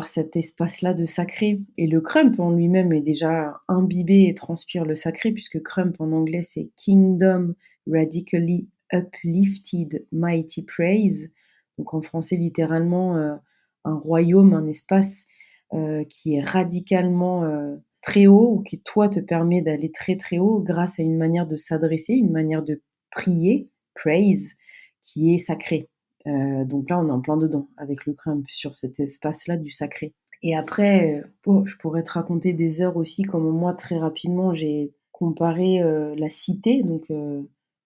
cet espace-là de sacré et le crump en lui-même est déjà imbibé et transpire le sacré puisque crump en anglais c'est Kingdom Radically Uplifted Mighty Praise, donc en français littéralement, un royaume, un espace, qui est radicalement, très haut ou qui toi te permet d'aller très, très haut grâce à une manière de s'adresser, une manière de prier, praise, qui est sacrée. Donc là, on est en plein dedans avec le crump sur cet espace-là du sacré. Et après, je pourrais te raconter des heures aussi comment moi, très rapidement, j'ai comparé, la cité. Donc,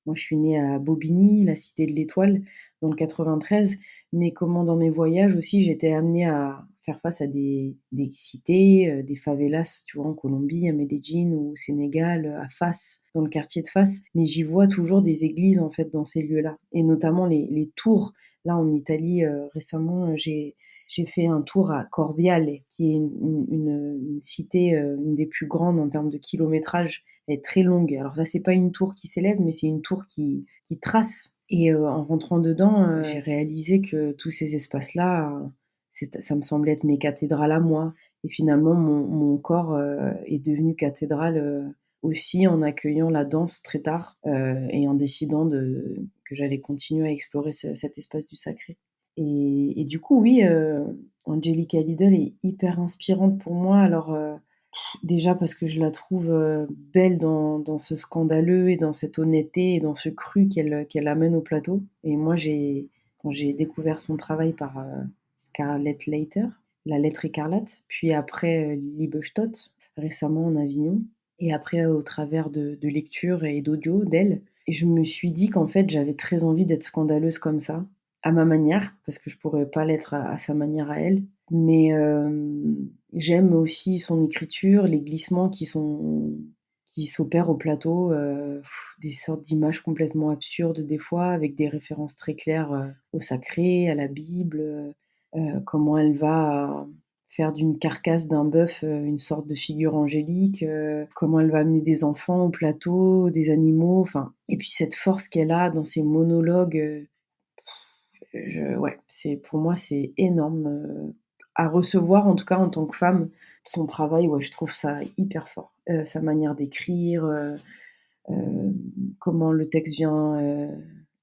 moi, je suis née à Bobigny, la cité de l'Étoile, dans le 93. Mais comment dans mes voyages aussi, j'étais amenée à faire face à des cités, des favelas, tu vois, en Colombie, à Medellín ou au Sénégal, à Fas, dans le quartier de Fas. Mais j'y vois toujours des églises, en fait, dans ces lieux-là. Et notamment les tours. Là, en Italie, récemment, j'ai J'ai fait un tour à Corbiale, qui est une cité, une des plus grandes en termes de kilométrage. Elle est très longue. Alors là, c'est pas une tour qui s'élève, mais c'est une tour qui trace. Et en rentrant dedans, j'ai réalisé que tous ces espaces-là, ça me semblait être mes cathédrales à moi. Et finalement, mon corps est devenu cathédrale aussi en accueillant la danse très tard et en décidant que j'allais continuer à explorer cet espace du sacré. Et du coup, oui, Angelica Lidl est hyper inspirante pour moi. Alors, déjà parce que je la trouve belle dans ce scandaleux et dans cette honnêteté et dans ce cru qu'elle amène au plateau. Et moi, quand j'ai découvert son travail par Scarlett Leiter, La Lettre écarlate, puis après Liebestod, récemment en Avignon, et après au travers de lectures et d'audio d'elle, et je me suis dit qu'en fait, j'avais très envie d'être scandaleuse comme ça, à ma manière, parce que je pourrais pas l'être à sa manière à elle. Mais j'aime aussi son écriture, les glissements qui s'opèrent au plateau, des sortes d'images complètement absurdes des fois, avec des références très claires au sacré, à la Bible, comment elle va faire d'une carcasse d'un bœuf une sorte de figure angélique, comment elle va amener des enfants au plateau, des animaux, enfin, et puis cette force qu'elle a dans ses monologues. Ouais, pour moi, c'est énorme à recevoir, en tout cas en tant que femme. Son travail, ouais, je trouve ça hyper fort. Sa manière d'écrire, comment le texte vient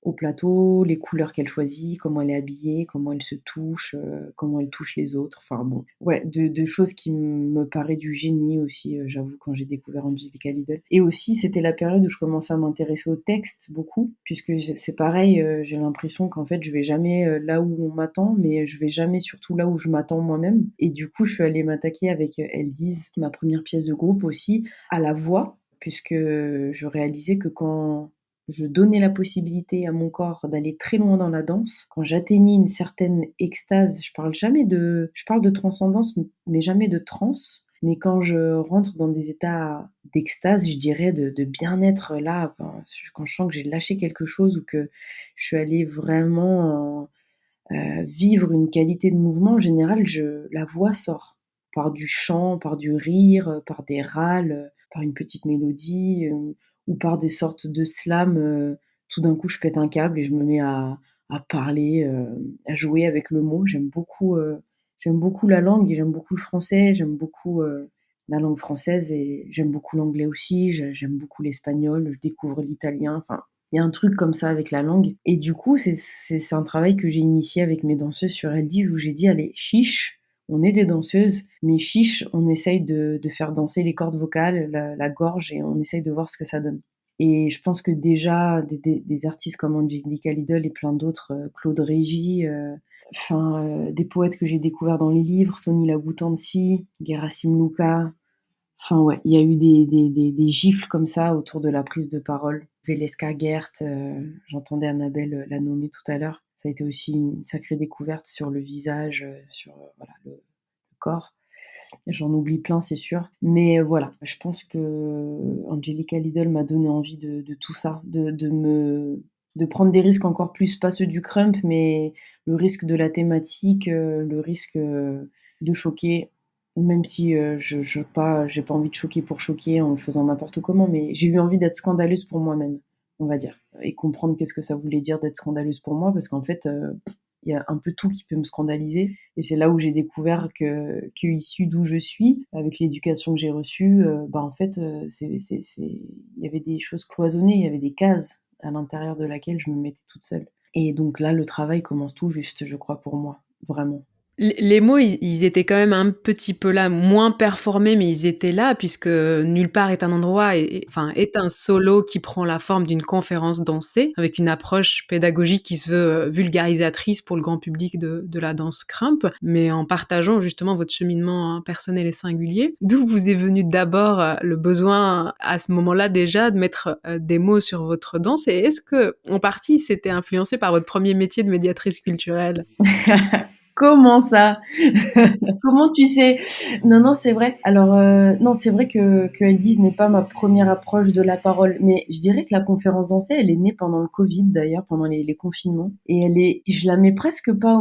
au plateau, les couleurs qu'elle choisit, comment elle est habillée, comment elle se touche, comment elle touche les autres. Enfin bon, ouais, de choses qui me paraît du génie aussi, j'avoue, quand j'ai découvert Angelica Lidl. Et aussi, c'était la période où je commençais à m'intéresser au texte beaucoup, puisque c'est pareil, j'ai l'impression qu'en fait, je vais jamais là où on m'attend, mais je vais jamais surtout là où je m'attends moi-même. Et du coup, je suis allée m'attaquer avec Elles disent, ma première pièce de groupe aussi, à la voix, puisque je réalisais que quand je donnais la possibilité à mon corps d'aller très loin dans la danse, quand j'atteignais une certaine extase, je parle de transcendance, mais jamais de transe, mais quand je rentre dans des états d'extase, je dirais de bien-être là, quand je sens que j'ai lâché quelque chose ou que je suis allée vraiment vivre une qualité de mouvement, en général, la voix sort par du chant, par du rire, par des râles, par une petite mélodie, ou par des sortes de slams. Tout d'un coup, je pète un câble et je me mets à parler, à jouer avec le mot. J'aime beaucoup la langue et j'aime beaucoup le français, j'aime beaucoup la langue française et j'aime beaucoup l'anglais aussi, j'aime beaucoup l'espagnol, je découvre l'italien, enfin, il y a un truc comme ça avec la langue. Et du coup, c'est un travail que j'ai initié avec mes danseuses sur Elles disent, où j'ai dit, allez, chiche, on est des danseuses, mais chiche, on essaye de faire danser les cordes vocales, la gorge, et on essaye de voir ce que ça donne. Et je pense que déjà, des artistes comme Angelica Lidl et plein d'autres, Claude Régis, des poètes que j'ai découverts dans les livres, Sonny Laboutansi, Gerasim Luka, enfin ouais, il y a eu des gifles comme ça autour de la prise de parole. Veleska Gert, j'entendais Annabelle la nommer tout à l'heure. Ça a été aussi une sacrée découverte sur le visage, sur voilà, le corps. J'en oublie plein, c'est sûr. Mais voilà, je pense que Angelica Lidl m'a donné envie de tout ça, de prendre des risques encore plus, pas ceux du crump, mais le risque de la thématique, le risque de choquer, même si j'ai pas envie de choquer pour choquer en faisant n'importe comment, mais j'ai eu envie d'être scandaleuse pour moi-même, on va dire, et comprendre qu'est-ce que ça voulait dire d'être scandaleuse pour moi, parce qu'en fait, il y a un peu tout qui peut me scandaliser, et c'est là où j'ai découvert que issu d'où je suis, avec l'éducation que j'ai reçue, en fait, il y avait des choses cloisonnées, il y avait des cases à l'intérieur de laquelle je me mettais toute seule. Et donc là, le travail commence tout juste, je crois, pour moi, vraiment. Les mots, ils étaient quand même un petit peu là, moins performés, mais ils étaient là, puisque Nulle part est un endroit, est un solo qui prend la forme d'une conférence dansée, avec une approche pédagogique qui se veut vulgarisatrice pour le grand public de la danse crump, mais en partageant justement votre cheminement personnel et singulier. D'où vous est venu d'abord le besoin, à ce moment-là déjà, de mettre des mots sur votre danse, et est-ce que, en partie, c'était influencé par votre premier métier de médiatrice culturelle ? Comment ça? Comment tu sais? Non, non, c'est vrai. Alors, non, c'est vrai que Eldiz n'est pas ma première approche de la parole, mais je dirais que la conférence dansée, elle est née pendant le Covid d'ailleurs, pendant les confinements, et je la mets presque pas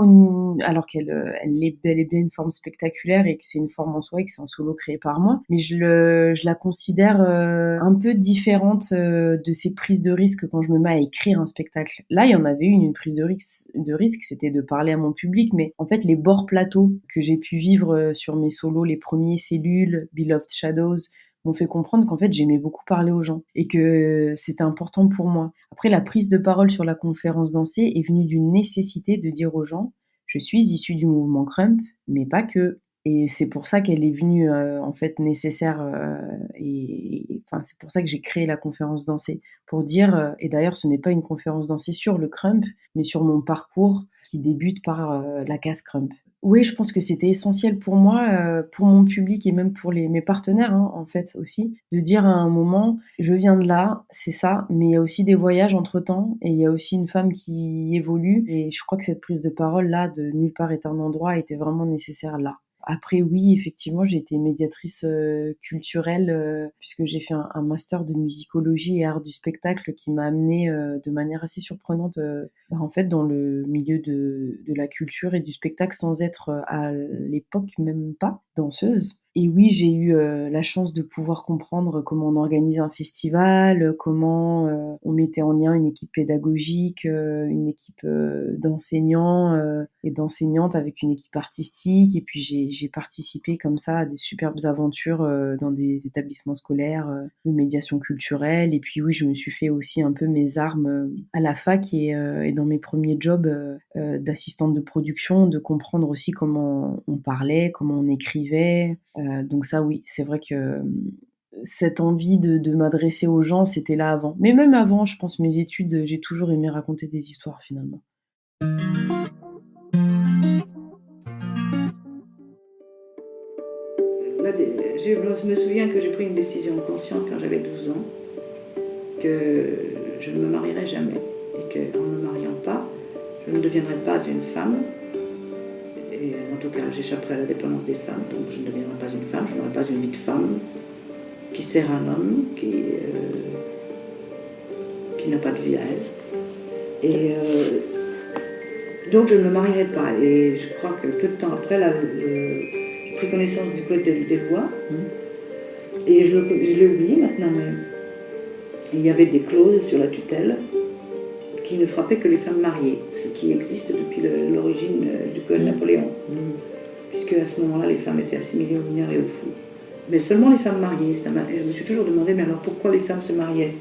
alors elle est bel et bien une forme spectaculaire et que c'est une forme en soi et que c'est un solo créé par moi, mais je la considère un peu différente de ces prises de risque quand je me mets à écrire un spectacle. Là, il y en avait une prise de risque, c'était de parler à mon public, mais en fait, les bords plateaux que j'ai pu vivre sur mes solos, les premiers Cellules, Beloved Shadows, m'ont fait comprendre qu'en fait, j'aimais beaucoup parler aux gens et que c'était important pour moi. Après, la prise de parole sur la conférence dansée est venue d'une nécessité de dire aux gens, je suis issue du mouvement Crump, mais pas que. Et c'est pour ça qu'elle est venue en fait nécessaire enfin c'est pour ça que j'ai créé la conférence dansée pour dire et d'ailleurs ce n'est pas une conférence dansée sur le Crump mais sur mon parcours qui débute par la case Crump. Oui, je pense que c'était essentiel pour moi, pour mon public et même pour mes partenaires hein, en fait aussi, de dire à un moment je viens de là, c'est ça, mais il y a aussi des voyages entre-temps et il y a aussi une femme qui évolue et je crois que cette prise de parole là de nulle part est un endroit était vraiment nécessaire là. Après oui, effectivement, j'ai été médiatrice culturelle puisque j'ai fait un master de musicologie et art du spectacle qui m'a amenée de manière assez surprenante en fait dans le milieu de la culture et du spectacle sans être à l'époque même pas danseuse. Et oui, j'ai eu la chance de pouvoir comprendre comment on organise un festival, comment on mettait en lien une équipe pédagogique, une équipe d'enseignants et d'enseignantes avec une équipe artistique. Et puis j'ai participé comme ça à des superbes aventures dans des établissements scolaires de médiation culturelle. Et puis oui, je me suis fait aussi un peu mes armes à la fac et dans mes premiers jobs d'assistante de production, de comprendre aussi comment on parlait, comment on écrivait. Donc ça oui, c'est vrai que cette envie de m'adresser aux gens, c'était là avant. Mais même avant, je pense, mes études, j'ai toujours aimé raconter des histoires finalement. Je me souviens que j'ai pris une décision consciente quand j'avais 12 ans, que je ne me marierais jamais et qu'en ne me mariant pas, je ne deviendrais pas une femme. Et en tout cas, j'échapperai à la dépendance des femmes, donc je ne deviendrai pas une femme, je n'aurai pas une vie de femme qui sert un homme, qui n'a pas de vie à elle. Et donc je ne me marierai pas. Et je crois que peu de temps après, j'ai pris connaissance du code des lois, et je l'ai oublié maintenant, mais il y avait des clauses sur la tutelle qui ne frappait que les femmes mariées, ce qui existe depuis l'origine du code Napoléon, puisque à ce moment-là, les femmes étaient assimilées aux mineurs et aux fous. Mais seulement les femmes mariées. Je me suis toujours demandé, mais alors pourquoi les femmes se mariaient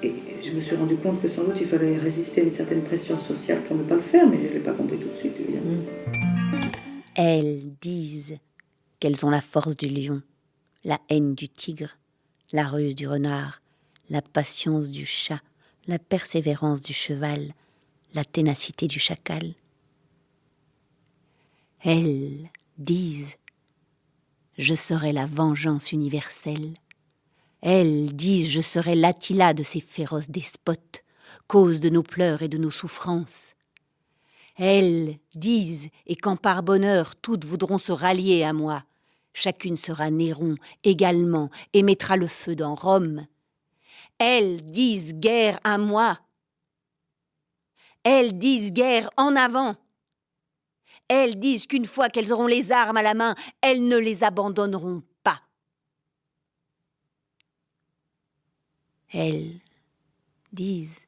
Et je me suis rendu compte que sans doute il fallait résister à une certaine pression sociale pour ne pas le faire, mais je ne l'ai pas compris tout de suite, évidemment. Elles disent qu'elles ont la force du lion, la haine du tigre, la ruse du renard, la patience du chat, la persévérance du cheval, la ténacité du chacal. Elles disent « Je serai la vengeance universelle ». Elles disent « Je serai l'Attila de ces féroces despotes, cause de nos pleurs et de nos souffrances ». Elles disent « Et quand par bonheur toutes voudront se rallier à moi, chacune sera Néron également et mettra le feu dans Rome ». Elles disent guerre à moi. Elles disent guerre en avant. Elles disent qu'une fois qu'elles auront les armes à la main, elles ne les abandonneront pas. Elles disent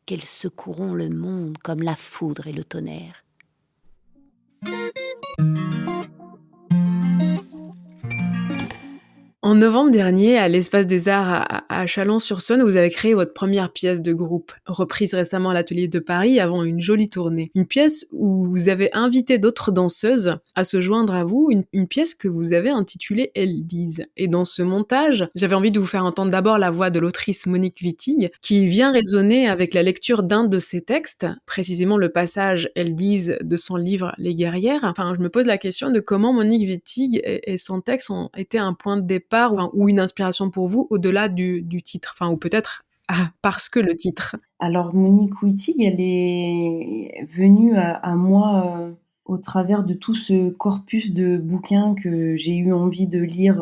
qu'elles secourront le monde comme la foudre et le tonnerre. En novembre dernier, à l'Espace des Arts à Chalon-sur-Saône, vous avez créé votre première pièce de groupe, reprise récemment à l'Atelier de Paris avant une jolie tournée. Une pièce où vous avez invité d'autres danseuses à se joindre à vous, une pièce que vous avez intitulée « Elles disent ». Et dans ce montage, j'avais envie de vous faire entendre d'abord la voix de l'autrice Monique Wittig, qui vient résonner avec la lecture d'un de ses textes, précisément le passage « Elles disent » de son livre « Les guerrières ». Enfin, je me pose la question de comment Monique Wittig et son texte ont été un point de départ ou une inspiration pour vous au-delà du titre, enfin, ou peut-être Ah, parce que le titre. Alors Monique Wittig, elle est venue à moi, au travers de tout ce corpus de bouquins que j'ai eu envie de lire,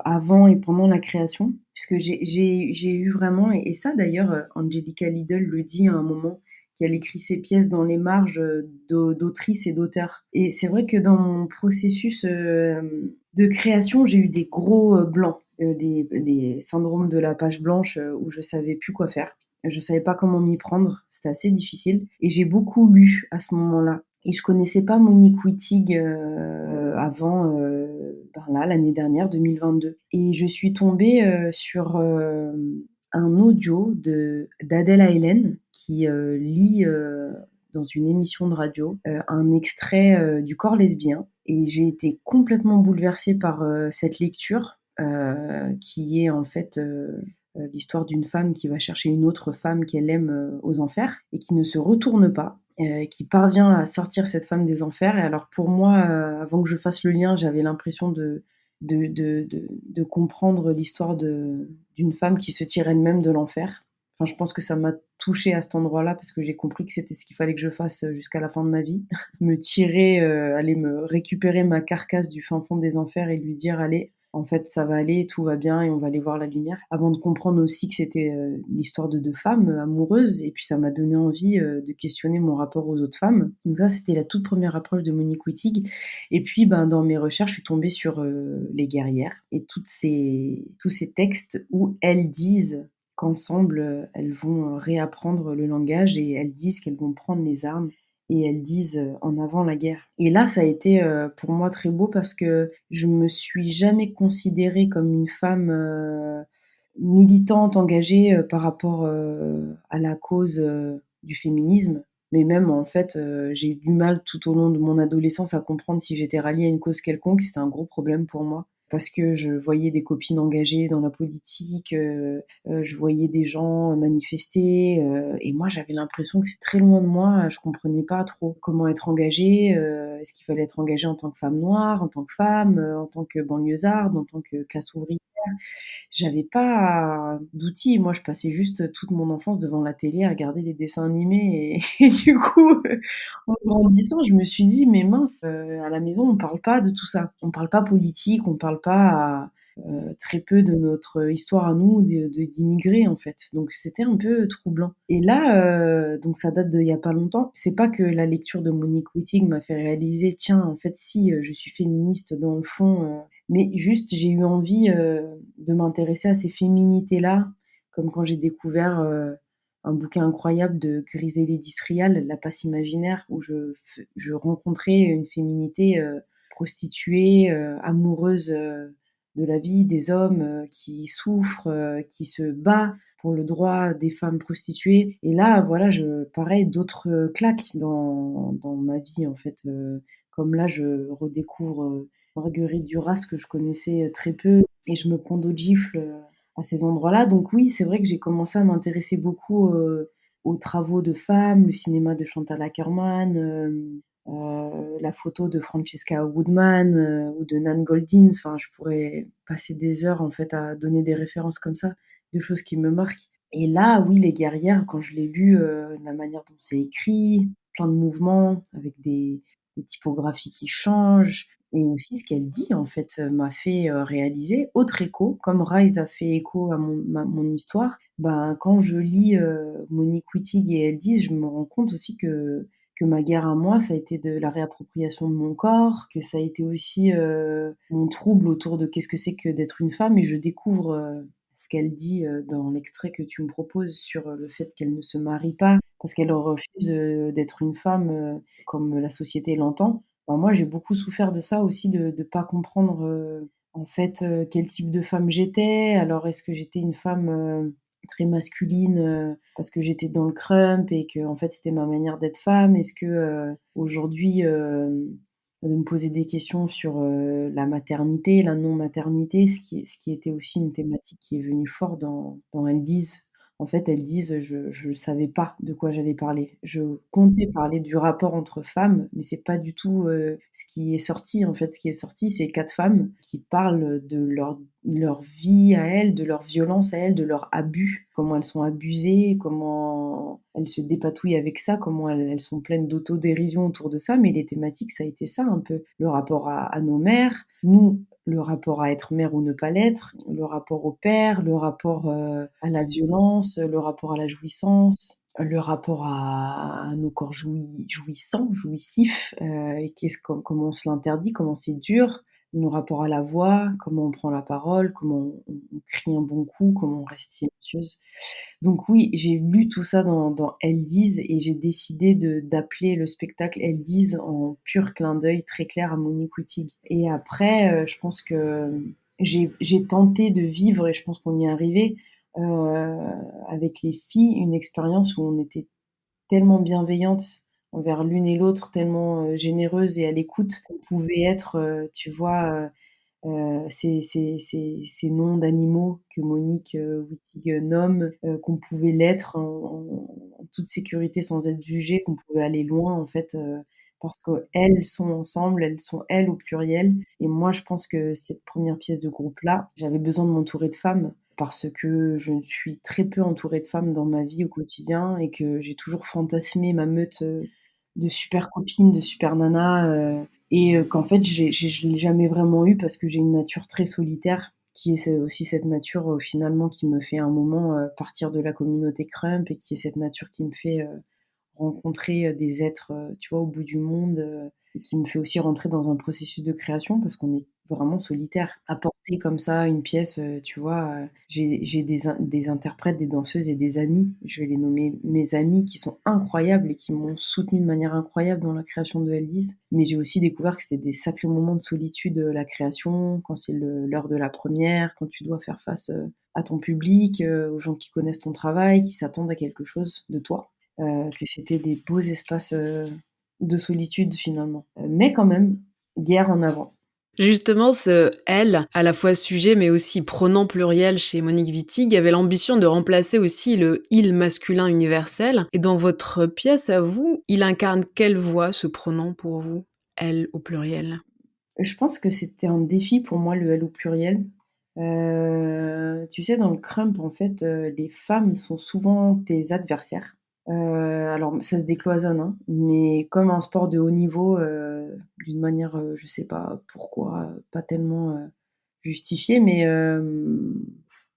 avant et pendant la création. Puisque j'ai eu vraiment et ça d'ailleurs, Angelica Lidl le dit à un moment, qu'elle écrit ses pièces dans les marges, d'autrices et d'auteurs. Et c'est vrai que dans mon processus, de création, j'ai eu des gros, blancs, des syndromes de la page blanche, où je savais plus quoi faire. Je savais pas comment m'y prendre, c'était assez difficile et j'ai beaucoup lu à ce moment-là et je connaissais pas Monique Wittig, avant, là, l'année dernière, 2022 et je suis tombée, sur, un audio d'Adèle Haenel qui, lit, dans une émission de radio, un extrait, du Corps lesbien et j'ai été complètement bouleversée par, cette lecture, qui est en fait, l'histoire d'une femme qui va chercher une autre femme qu'elle aime, aux enfers et qui ne se retourne pas, qui parvient à sortir cette femme des enfers et alors pour moi, avant que je fasse le lien, j'avais l'impression de comprendre l'histoire d'une femme qui se tire elle-même de l'enfer. Enfin, je pense que ça m'a touchée à cet endroit-là parce que j'ai compris que c'était ce qu'il fallait que je fasse, jusqu'à la fin de ma vie. Me tirer, aller me récupérer ma carcasse du fin fond des enfers et lui dire: «Allez, en fait, ça va aller, tout va bien et on va aller voir la lumière». Avant de comprendre aussi que c'était, l'histoire de 2 femmes, amoureuses et puis ça m'a donné envie, de questionner mon rapport aux autres femmes. Donc ça, c'était la toute première approche de Monique Wittig et puis, dans mes recherches, je suis tombée sur, Les Guerrières et tous ces textes où elles disent qu'ensemble, elles vont, réapprendre le langage et elles disent qu'elles vont prendre les armes et elles disent, «En avant la guerre» et là, ça a été, pour moi très beau parce que je me suis jamais considérée comme une femme, militante, engagée, par rapport, à la cause, du féminisme. Mais même en fait, j'ai eu du mal tout au long de mon adolescence à comprendre si j'étais ralliée à une cause quelconque. C'est un gros problème pour moi parce que je voyais des copines engagées dans la politique, je voyais des gens manifester, et moi j'avais l'impression que c'est très loin de moi. Je comprenais pas trop comment être engagée, est-ce qu'il fallait être engagée en tant que femme noire, en tant que femme, en tant que banlieusarde, en tant que classe ouvrière? J'avais pas d'outils. Moi, je passais juste toute mon enfance devant la télé à regarder des dessins animés et et du coup, en grandissant, je me suis dit: «Mais mince, à la maison, on parle pas de tout ça. On parle pas politique, on parle pas, très peu de notre histoire à nous d'immigrés, en fait». Donc c'était un peu troublant et là, donc ça date d'il y a pas longtemps. C'est pas que la lecture de Monique Wittig m'a fait réaliser: «Tiens, en fait, si, je suis féministe dans le fond», mais juste j'ai eu envie, de m'intéresser à ces féminités-là, comme quand j'ai découvert, un bouquin incroyable de Griselé Disrial, La passe imaginaire, où je rencontrais une féminité, prostituée, amoureuse, de la vie, des hommes, qui souffrent, qui se bat pour le droit des femmes prostituées et là, voilà, pareil, d'autres, claques dans ma vie, en fait, comme là, je redécouvre, Marguerite Duras que je connaissais, très peu et je me prends d'autres gifles, à ces endroits-là. Donc oui, c'est vrai que j'ai commencé à m'intéresser beaucoup, aux travaux de femmes, le cinéma de Chantal Akerman, la photo de Francesca Woodman, ou de Nan Goldin. Enfin, je pourrais passer des heures, en fait, à donner des références comme ça, de choses qui me marquent. Et là, oui, Les Guerrières, quand je l'ai lu, la manière dont c'est écrit, plein de mouvements avec des typographies qui changent et aussi ce qu'elle dit, en fait, m'a fait, réaliser, autre écho, comme Rise a fait écho à mon histoire, ben, quand je lis, Monique Wittig et Eldiz, je me rends compte aussi que ma guerre à moi, ça a été de la réappropriation de mon corps, que ça a été aussi, mon trouble autour de qu'est-ce que c'est que d'être une femme et je découvre, ce qu'elle dit, dans l'extrait que tu me proposes sur, le fait qu'elle ne se marie pas parce qu'elle refuse, d'être une femme, comme la société l'entend. Ben, moi, j'ai beaucoup souffert de ça aussi, de pas comprendre, en fait, quel type de femme j'étais. Alors est-ce que j'étais une femme, très masculine, parce que j'étais dans le crump et qu'en fait, c'était ma manière d'être femme? Est-ce que, aujourd'hui, de me poser des questions sur, la maternité, la non-maternité, ce qui était aussi une thématique qui est venue fort dans Elles disent. En fait, elles disent: «Je savais pas de quoi j'allais parler. Je comptais parler du rapport entre femmes, mais c'est pas du tout, ce qui est sorti, en fait. Ce qui est sorti, c'est 4 femmes qui parlent de leur vie à elles, de leur violence à elles, de leur abus, comment elles sont abusées, comment elles se dépatouillent avec ça, comment elles sont pleines d'autodérision autour de ça, mais les thématiques, ça a été ça un peu. Le rapport à nos mères, nous, le rapport à être mère ou ne pas l'être, le rapport au père, le rapport, à la violence, le rapport à la jouissance, le rapport à nos corps jouissants, jouissifs, et comment on se l'interdit, comment c'est dur, nos rapports à la voix, comment on prend la parole, comment on crie un bon coup, comment on reste silencieuse. Donc oui, j'ai lu tout ça dans Elles disent et j'ai décidé d'appeler le spectacle Elles disent en pur clin d'œil très clair à Monique Wittig. Et après, je pense que j'ai tenté de vivre, et je pense qu'on y est arrivé, avec les filles, une expérience où on était tellement bienveillantes envers l'une et l'autre, tellement, généreuses et à l'écoute qu'on pouvait être, tu vois, ces noms d'animaux que Monique, Wittig, nomme, qu'on pouvait l'être en toute sécurité sans être jugé, qu'on pouvait aller loin en fait, parce qu'elles sont ensemble, elles sont elles au pluriel. Et moi je pense que cette première pièce de groupe-là, j'avais besoin de m'entourer de femmes parce que je suis très peu entourée de femmes dans ma vie au quotidien et que j'ai toujours fantasmé ma meute, de super copines, de super nanas, qu'en fait je l'ai jamais vraiment eu parce que j'ai une nature très solitaire qui est aussi cette nature, finalement qui me fait à un moment, partir de la communauté Crump et qui est cette nature qui me fait, rencontrer, des êtres, tu vois, au bout du monde, et qui me fait aussi rentrer dans un processus de création parce qu'on est vraiment solitaire. Apporter comme ça une pièce, tu vois, j'ai des interprètes, des danseuses et des amis, je vais les nommer mes amis qui sont incroyables et qui m'ont soutenue de manière incroyable dans la création de Elles disent. Mais j'ai aussi découvert que c'était des sacrés moments de solitude, la création, quand c'est l'heure de la première, quand tu dois faire face, à ton public, aux gens qui connaissent ton travail, qui s'attendent à quelque chose de toi. Que c'était des beaux espaces, de solitude finalement. Mais quand même, guerre en avant. Justement, ce elle, à la fois sujet mais aussi pronom pluriel chez Monique Wittig, avait l'ambition de remplacer aussi le il masculin universel. Et dans votre pièce à vous, il incarne quelle voix ce pronom pour vous, elle au pluriel? Je pense que c'était un défi pour moi, le elle au pluriel. Tu sais, dans le Crump, en fait, les femmes sont souvent tes adversaires. Alors ça se décloisonne, hein, mais comme un sport de haut niveau, d'une manière, je sais pas pourquoi, pas tellement, justifiée, mais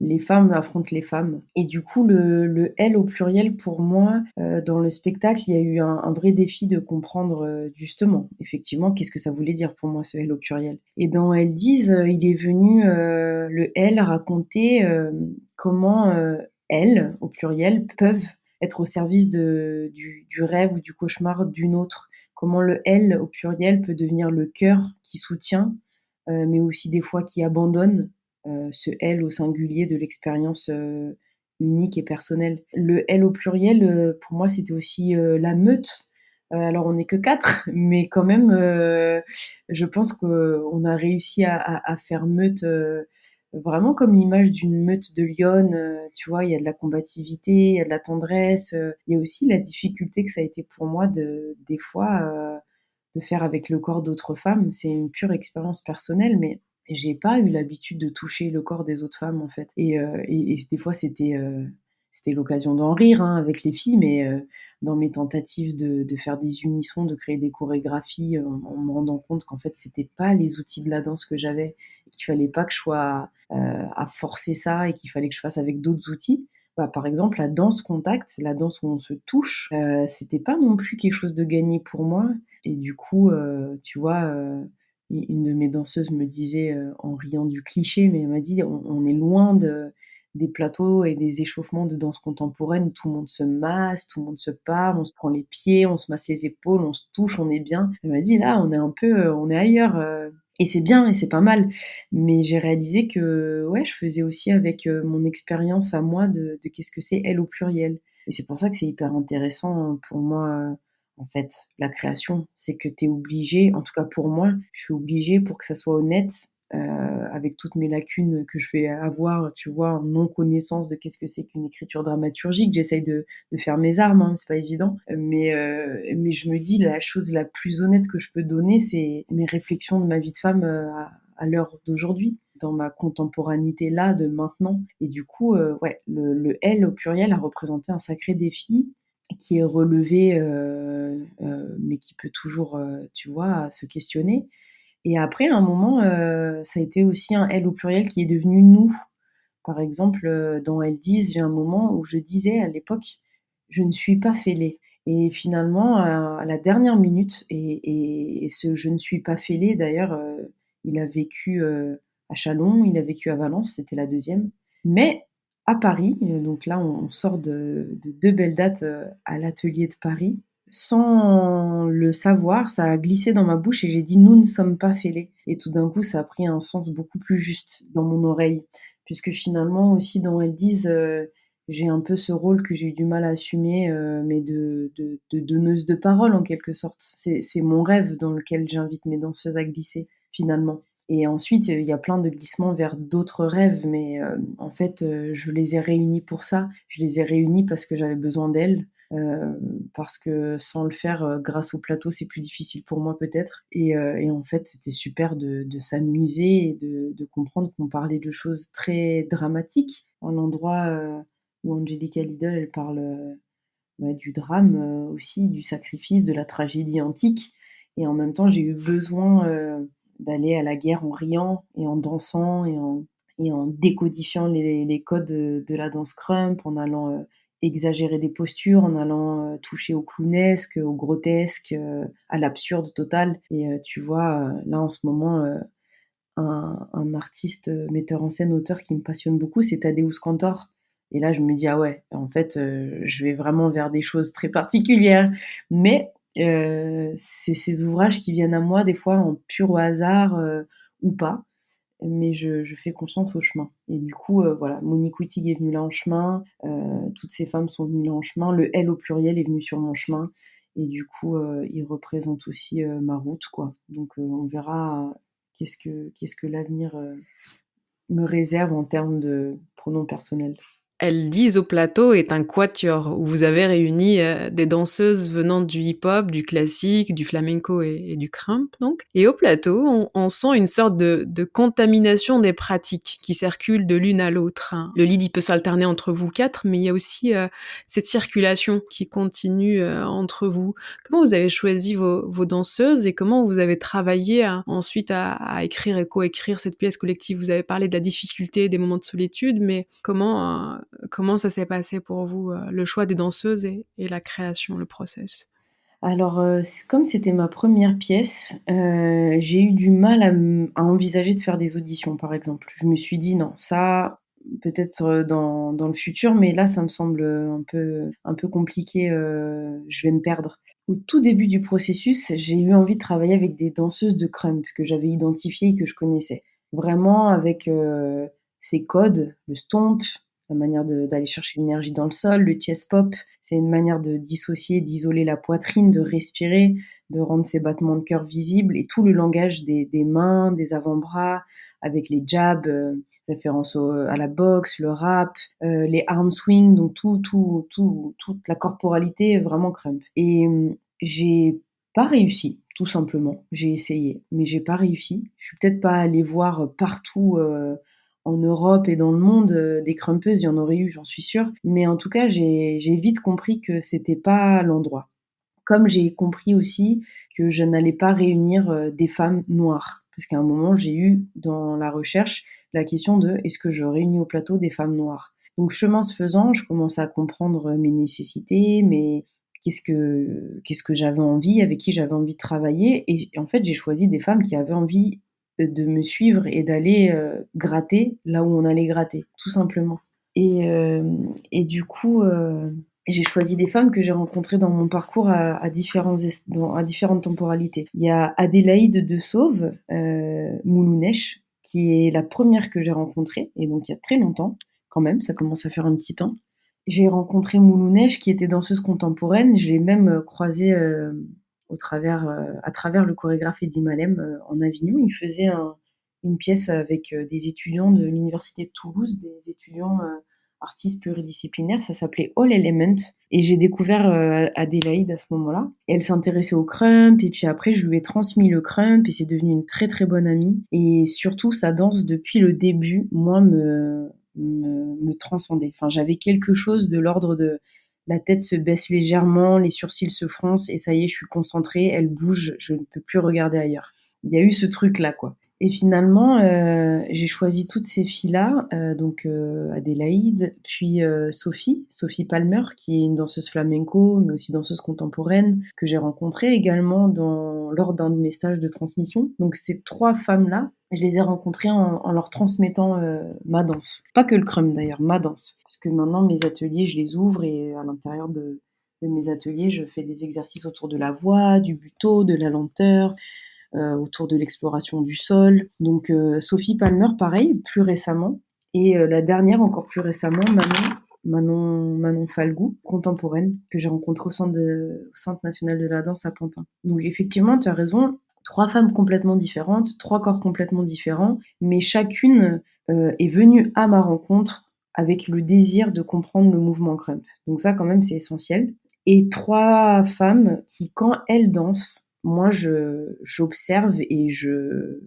les femmes affrontent les femmes. Et du coup, le «elles» au pluriel pour moi, dans le spectacle, il y a eu un vrai défi de comprendre, justement, effectivement, qu'est-ce que ça voulait dire pour moi ce «elles» au pluriel. Et dans Elles disent, il est venu, le «elles» raconter, comment, elles, au pluriel, peuvent être au service du rêve ou du cauchemar d'une autre. Comment le «elle» au pluriel peut devenir le cœur qui soutient, mais aussi des fois qui abandonne, ce «elle» au singulier de l'expérience, unique et personnelle. Le «elle» au pluriel, pour moi, c'était aussi, la meute. Alors on n'est que 4, mais quand même, je pense qu'on a réussi à faire meute, vraiment comme l'image d'une meute de lionnes, tu vois? Il y a de la combativité, il y a de la tendresse, il y a aussi la difficulté que ça a été pour moi des fois, de faire avec le corps d'autres femmes. C'est une pure expérience personnelle, mais j'ai pas eu l'habitude de toucher le corps des autres femmes, en fait. Et des fois, c'était l'occasion d'en rire, hein, avec les filles, mais dans mes tentatives de faire des unissons, de créer des chorégraphies, en me rendant compte qu'en fait, c'était pas les outils de la danse que j'avais et qu'il fallait pas que je sois, à forcer ça et qu'il fallait que je fasse avec d'autres outils. Bah, par exemple, la danse contact, la danse où on se touche, c'était pas non plus quelque chose de gagné pour moi. Et du coup, tu vois, une de mes danseuses me disait, en riant du cliché, mais elle m'a dit: «On est loin des plateaux et des échauffements de danse contemporaine où tout le monde se masse, tout le monde se parle, on se prend les pieds, on se masse les épaules, on se touche, on est bien». Elle m'a dit: «Là, on est un peu, on est ailleurs, et c'est bien et c'est pas mal». Mais j'ai réalisé que, ouais, je faisais aussi avec, mon expérience à moi de qu'est-ce que c'est «elle» au pluriel. Et c'est pour ça que c'est hyper intéressant pour moi, en fait, la création. C'est que tu es obligé, en tout cas pour moi, je suis obligée pour que ça soit honnête, avec toutes mes lacunes que je vais avoir, tu vois, en non-connaissance de qu'est-ce que c'est qu'une écriture dramaturgique. J'essaye de faire mes armes, hein, c'est pas évident. Mais je me dis, la chose la plus honnête que je peux donner, c'est mes réflexions de ma vie de femme à l'heure d'aujourd'hui, dans ma contemporanéité là, de maintenant. Et du coup, ouais, le elle au pluriel a représenté un sacré défi qui est relevé, mais qui peut toujours, tu vois, se questionner. Et après, à un moment, ça a été aussi un elle au pluriel qui est devenu nous. Par exemple, dans Elles disent, j'ai un moment où je disais à l'époque, je ne suis pas fêlée. Et finalement, à la dernière minute, et ce je ne suis pas fêlée, d'ailleurs, il a vécu à Châlons, il a vécu à Valence, c'était la deuxième. Mais à Paris, donc là, on sort de deux belles dates à l'atelier de Paris. Sans le savoir, ça a glissé dans ma bouche et j'ai dit nous ne sommes pas fêlés. Et tout d'un coup, ça a pris un sens beaucoup plus juste dans mon oreille. Puisque finalement, aussi dans Elles disent, j'ai un peu ce rôle que j'ai eu du mal à assumer, mais de donneuse de parole en quelque sorte. C'est mon rêve dans lequel j'invite mes danseuses à glisser, finalement. Et ensuite, il y a plein de glissements vers d'autres rêves, mais en fait, je les ai réunis pour ça. Je les ai réunis parce que j'avais besoin d'elles. Parce que sans le faire grâce au plateau, c'est plus difficile pour moi peut-être. Et en fait, c'était super de s'amuser et de comprendre qu'on parlait de choses très dramatiques. Un endroit où Angelica Lidl, elle parle du drame aussi, du sacrifice, de la tragédie antique. Et en même temps, j'ai eu besoin d'aller à la guerre en riant et en dansant et en décodifiant les codes de la danse crump, en allant exagérer des postures, en allant toucher au clownesque, au grotesque, à l'absurde total. Et tu vois, là en ce moment, un artiste, metteur en scène, auteur qui me passionne beaucoup, c'est Tadeusz Kantor. Et là, je me dis, ah ouais, en fait, je vais vraiment vers des choses très particulières. Mais c'est ces ouvrages qui viennent à moi, des fois en pur au hasard ou pas. Mais je fais confiance au chemin. Et du coup, voilà, Monique Wittig est venue là en chemin, toutes ces femmes sont venues là en chemin, le elle au pluriel est venu sur mon chemin, et du coup, il représente aussi ma route, quoi. Donc, on verra qu'est-ce que l'avenir me réserve en termes de pronoms personnels. Elles disent au plateau est un quatuor où vous avez réuni des danseuses venant du hip-hop, du classique, du flamenco et du crump donc. Et au plateau, on sent une sorte de contamination des pratiques qui circulent de l'une à l'autre, hein. Le lead, il peut s'alterner entre vous quatre, mais il y a aussi cette circulation qui continue entre vous. Comment vous avez choisi vos danseuses et comment vous avez travaillé ensuite à écrire et coécrire cette pièce collective? Vous avez parlé de la difficulté, des moments de solitude, mais comment ça s'est passé pour vous, le choix des danseuses et la création, le process? Alors, comme c'était ma première pièce, j'ai eu du mal à envisager de faire des auditions, par exemple. Je me suis dit: «Non, ça, peut-être dans le futur, mais là, ça me semble un peu compliqué, je vais me perdre». Au tout début du processus, j'ai eu envie de travailler avec des danseuses de crump que j'avais identifiées et que je connaissais. Vraiment avec ces codes, le stomp, la manière d'aller chercher l'énergie dans le sol, le chest pop, c'est une manière de dissocier, d'isoler la poitrine, de respirer, de rendre ses battements de cœur visibles, et tout le langage des mains, des avant-bras, avec les jabs, référence à la boxe, le rap, les arm swings, donc toute la corporalité vraiment crump. Et j'ai pas réussi, tout simplement. J'ai essayé, mais j'ai pas réussi. Je suis peut-être pas allée voir partout en Europe et dans le monde des crumpeuses, il y en aurait eu, j'en suis sûre. Mais en tout cas, j'ai vite compris que c'était pas l'endroit. Comme j'ai compris aussi que je n'allais pas réunir des femmes noires. Parce qu'à un moment, j'ai eu dans la recherche la question de est-ce que je réunis au plateau des femmes noires? Donc chemin se faisant, je commençais à comprendre mes nécessités, mais qu'est-ce que j'avais envie, avec qui j'avais envie de travailler. Et en fait, j'ai choisi des femmes qui avaient envie de me suivre et d'aller gratter là où on allait gratter, tout simplement. Et du coup, j'ai choisi des femmes que j'ai rencontrées dans mon parcours à différentes temporalités. Il y a Adélaïde de Sauve, Moulounesh, qui est la première que j'ai rencontrée, et donc il y a très longtemps, quand même, ça commence à faire un petit temps. J'ai rencontré Moulounesh, qui était danseuse contemporaine, je l'ai même croisée à travers le chorégraphe Eddy Malem en Avignon. Il faisait une pièce avec des étudiants de l'université de Toulouse, des étudiants artistes pluridisciplinaires, ça s'appelait All Element, et j'ai découvert Adélaïde à ce moment-là, et elle s'intéressait au crump, et puis après je lui ai transmis le crump, et c'est devenu une très très bonne amie, et surtout sa danse depuis le début, moi, me transcendait. Enfin, j'avais quelque chose de l'ordre de la tête se baisse légèrement, les sourcils se froncent, et ça y est, je suis concentrée, elle bouge, je ne peux plus regarder ailleurs. Il y a eu ce truc-là, quoi. Et finalement, j'ai choisi toutes ces filles-là, donc Adélaïde, puis Sophie Palmer, qui est une danseuse flamenco, mais aussi danseuse contemporaine, que j'ai rencontrée également lors d'un de mes stages de transmission. Donc ces 3 femmes-là, je les ai rencontrées en leur transmettant ma danse. Pas que le crump d'ailleurs, ma danse. Parce que maintenant, mes ateliers, je les ouvre, et à l'intérieur de mes ateliers, je fais des exercices autour de la voix, du buto, de la lenteur, autour de l'exploration du sol. Donc Sophie Palmer, pareil, plus récemment. Et la dernière, encore plus récemment, Manon Falgou, contemporaine, que j'ai rencontrée au Centre national de la danse à Pantin. Donc effectivement, tu as raison, 3 femmes complètement différentes, 3 corps complètement différents, mais chacune est venue à ma rencontre avec le désir de comprendre le mouvement crump. Donc ça, quand même, c'est essentiel. Et 3 femmes qui, quand elles dansent, moi, j'observe et je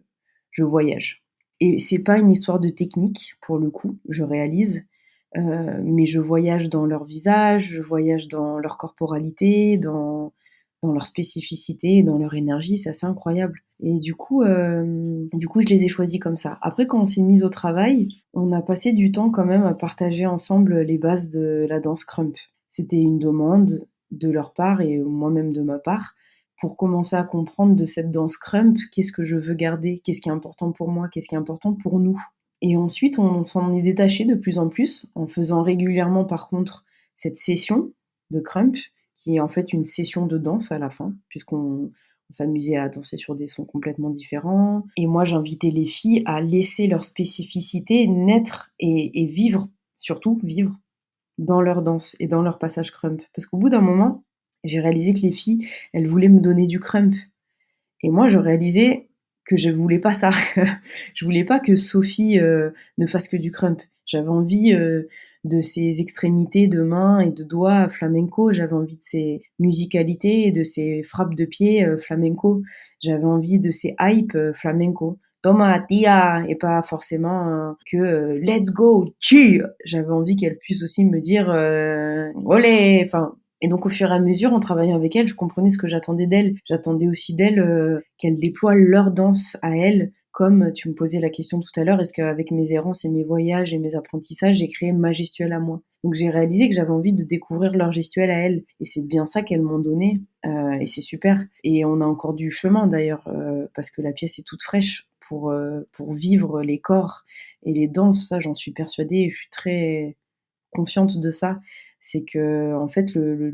voyage. Et c'est pas une histoire de technique, pour le coup, je réalise, mais je voyage dans leur visage, je voyage dans leur corporalité, dans leur spécificité, dans leur énergie, c'est assez incroyable. Et du coup, je les ai choisis comme ça. Après, quand on s'est mis au travail, on a passé du temps quand même à partager ensemble les bases de la danse crump. C'était une demande de leur part et moi-même de ma part, pour commencer à comprendre de cette danse crump, qu'est-ce que je veux garder, qu'est-ce qui est important pour moi, qu'est-ce qui est important pour nous. Et ensuite, on s'en est détaché de plus en plus, en faisant régulièrement, par contre, cette session de crump, qui est en fait une session de danse à la fin, puisqu'on s'amusait à danser sur des sons complètement différents. Et moi, j'invitais les filles à laisser leur spécificité naître et vivre, surtout vivre, dans leur danse et dans leur passage crump. Parce qu'au bout d'un moment, j'ai réalisé que les filles, elles voulaient me donner du crump. Et moi, je réalisais que je voulais pas ça. Je voulais pas que Sophie ne fasse que du crump. J'avais envie de ses extrémités de mains et de doigts flamenco. J'avais envie de ses musicalités et de ses frappes de pied flamenco. J'avais envie de ses hypes flamenco. Toma, tia, et pas forcément que let's go, chi. J'avais envie qu'elle puisse aussi me dire olé, enfin. Et donc, au fur et à mesure, en travaillant avec elle, je comprenais ce que j'attendais d'elle. J'attendais aussi d'elle qu'elle déploie leur danse à elle, comme tu me posais la question tout à l'heure, est-ce qu'avec mes errances et mes voyages et mes apprentissages, j'ai créé ma gestuelle à moi. Donc, j'ai réalisé que j'avais envie de découvrir leur gestuelle à elles. Et c'est bien ça qu'elles m'ont donné. Et c'est super. Et on a encore du chemin, d'ailleurs, parce que la pièce est toute fraîche pour vivre les corps et les danses. Ça, j'en suis persuadée et je suis très consciente de ça. C'est que, en fait, le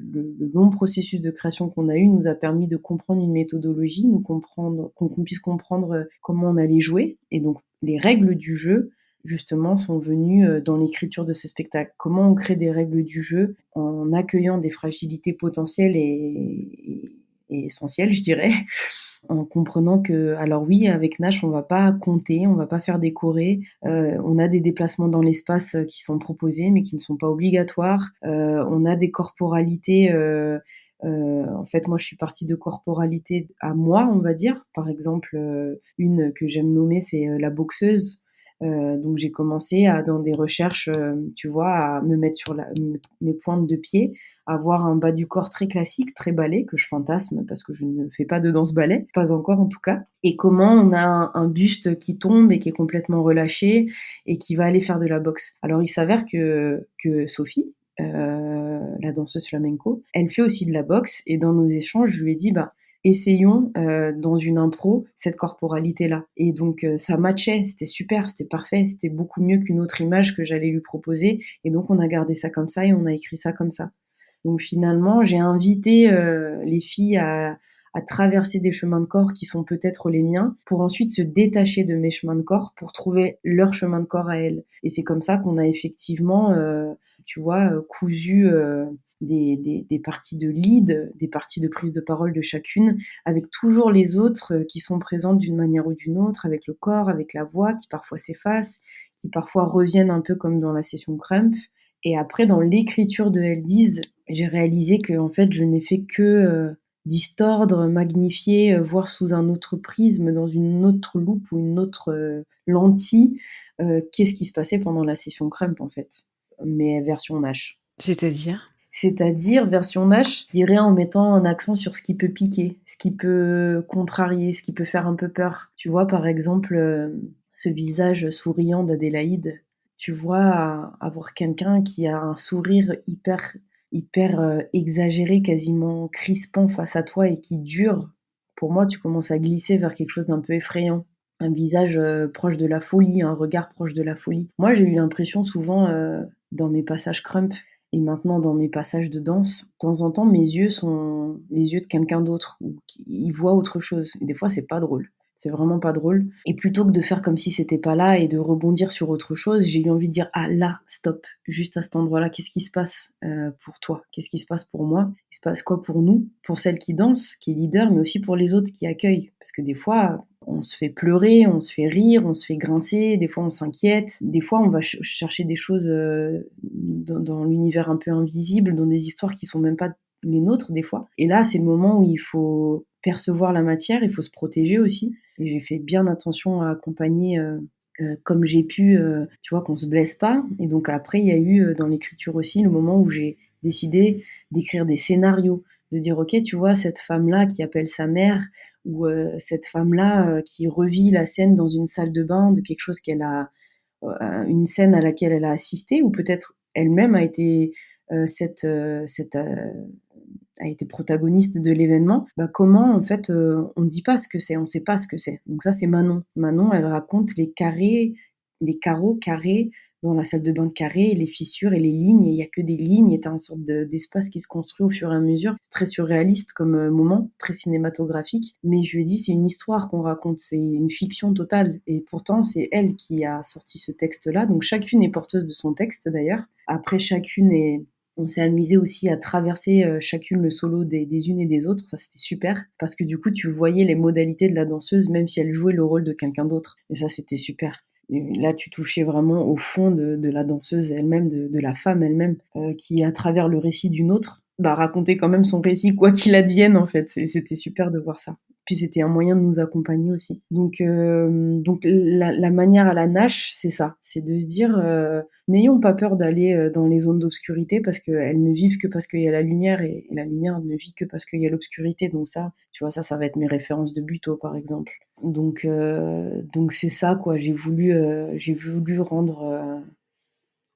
long processus de création qu'on a eu nous a permis de comprendre une méthodologie, qu'on puisse comprendre comment on allait jouer. Et donc, les règles du jeu, justement, sont venues dans l'écriture de ce spectacle. Comment on crée des règles du jeu en accueillant des fragilités potentielles et essentielles, je dirais, en comprenant que, alors oui, avec Nash, on va pas compter, on va pas faire des chorés, on a des déplacements dans l'espace qui sont proposés, mais qui ne sont pas obligatoires, on a des corporalités, en fait, moi, je suis partie de corporalité à moi, on va dire. Par exemple, une que j'aime nommer, c'est la boxeuse. Donc j'ai commencé dans des recherches, tu vois, à me mettre sur mes pointes de pied, avoir un bas du corps très classique, très ballet, que je fantasme parce que je ne fais pas de danse ballet, pas encore en tout cas. Et comment on a un buste qui tombe et qui est complètement relâché et qui va aller faire de la boxe. Alors il s'avère que Sophie, la danseuse flamenco, elle fait aussi de la boxe, et dans nos échanges, je lui ai dit, essayons dans une impro cette corporalité-là. Et donc ça matchait, c'était super, c'était parfait, c'était beaucoup mieux qu'une autre image que j'allais lui proposer. Et donc on a gardé ça comme ça et on a écrit ça comme ça. Donc finalement, j'ai invité les filles à à traverser des chemins de corps qui sont peut-être les miens, pour ensuite se détacher de mes chemins de corps pour trouver leur chemin de corps à elles. Et c'est comme ça qu'on a effectivement, tu vois, cousu des parties de lead, des parties de prise de parole de chacune, avec toujours les autres qui sont présentes d'une manière ou d'une autre, avec le corps, avec la voix, qui parfois s'effacent, qui parfois reviennent un peu comme dans la session Crump. Et après, dans l'écriture de Elles disent, j'ai réalisé que en fait, je n'ai fait que distordre, magnifier, voir sous un autre prisme, dans une autre loupe ou une autre lentille, qu'est-ce qui se passait pendant la session Crump, en fait, mais version Nash. C'est-à-dire, version Nash, je dirais en mettant un accent sur ce qui peut piquer, ce qui peut contrarier, ce qui peut faire un peu peur. Tu vois, par exemple, ce visage souriant d'Adélaïde, tu vois, avoir quelqu'un qui a un sourire hyper exagéré, quasiment crispant face à toi et qui dure. Pour moi, tu commences à glisser vers quelque chose d'un peu effrayant. Un visage proche de la folie, un regard proche de la folie. Moi, j'ai eu l'impression souvent, dans mes passages Crump, et maintenant dans mes passages de danse, de temps en temps, mes yeux sont les yeux de quelqu'un d'autre, ou ils voient autre chose. Et des fois, c'est pas drôle. C'est vraiment pas drôle. Et plutôt que de faire comme si c'était pas là et de rebondir sur autre chose, j'ai eu envie de dire « Ah là, stop, juste à cet endroit-là, qu'est-ce qui se passe pour toi? Qu'est-ce qui se passe pour moi? Il se passe quoi pour nous? Pour celle qui danse, qui est leader, mais aussi pour les autres qui accueillent. » Parce que des fois, on se fait pleurer, on se fait rire, on se fait grincer, des fois on s'inquiète, des fois on va chercher des choses dans l'univers un peu invisible, dans des histoires qui sont même pas les nôtres des fois. Et là, c'est le moment où il faut percevoir la matière, il faut se protéger aussi. Et j'ai fait bien attention à accompagner comme j'ai pu, tu vois, qu'on se blesse pas. Et donc après, il y a eu dans l'écriture aussi le moment où j'ai décidé d'écrire des scénarios, de dire ok, tu vois, cette femme-là qui appelle sa mère, ou cette femme-là qui revit la scène dans une salle de bain de quelque chose qu'elle a, une scène à laquelle elle a assisté, ou peut-être elle-même a été a été protagoniste de l'événement. Bah, comment en fait on dit pas ce que c'est, on sait pas ce que c'est. Donc ça c'est Manon. Manon, elle raconte les carreaux carrés dans la salle de bain de carré, les fissures et les lignes, et il y a que des lignes, et t'as une sorte d'espace qui se construit au fur et à mesure. C'est très surréaliste comme moment, très cinématographique, mais je lui ai dit c'est une histoire qu'on raconte, c'est une fiction totale, et pourtant c'est elle qui a sorti ce texte-là, donc chacune est porteuse de son texte d'ailleurs. Après on s'est amusé aussi à traverser chacune le solo des unes et des autres, ça c'était super, parce que du coup tu voyais les modalités de la danseuse, même si elle jouait le rôle de quelqu'un d'autre, et ça c'était super. Et là, tu touchais vraiment au fond de la danseuse elle-même, de la femme elle-même, qui, à travers le récit d'une autre, racontait quand même son récit, quoi qu'il advienne, en fait. Et c'était super de voir ça. Puis c'était un moyen de nous accompagner aussi. Donc la manière à la Nash, c'est ça. C'est de se dire, n'ayons pas peur d'aller dans les zones d'obscurité, parce qu'elles ne vivent que parce qu'il y a la lumière, et la lumière ne vit que parce qu'il y a l'obscurité. Donc ça, tu vois, ça va être mes références de Butoh, par exemple. Donc c'est ça, quoi. J'ai voulu rendre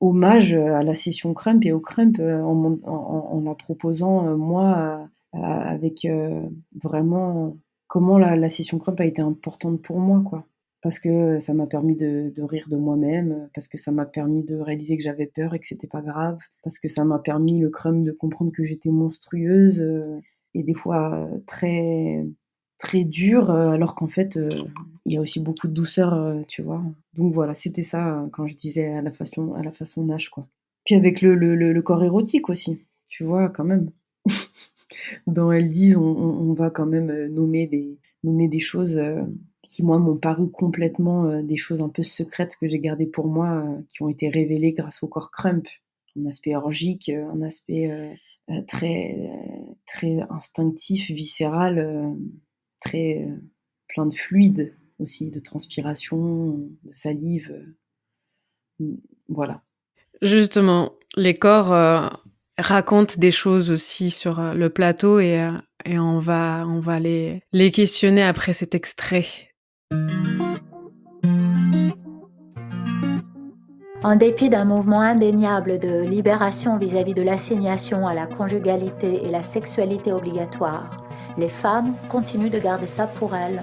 hommage à la session Crump et au Crump en la proposant, moi, avec vraiment comment la session Crump a été importante pour moi, quoi. Parce que ça m'a permis de rire de moi-même, parce que ça m'a permis de réaliser que j'avais peur et que c'était pas grave, parce que ça m'a permis, le Crump, de comprendre que j'étais monstrueuse et des fois très très dur, alors qu'en fait, il y a aussi beaucoup de douceur, tu vois. Donc voilà, c'était ça quand je disais à la façon Nash, quoi. Puis avec le corps érotique aussi, tu vois, quand même. Dans Elles disent, on va quand même nommer des choses qui, moi, m'ont paru complètement des choses un peu secrètes que j'ai gardées pour moi, qui ont été révélées grâce au corps Crump. Un aspect orgique, un aspect très, très instinctif, viscéral, très plein de fluide aussi, de transpiration, de salive. Voilà. Justement, les corps racontent des choses aussi sur le plateau, et on va les questionner après cet extrait. En dépit d'un mouvement indéniable de libération vis-à-vis de l'assignation à la conjugalité et la sexualité obligatoire, les femmes continuent de garder ça pour elles.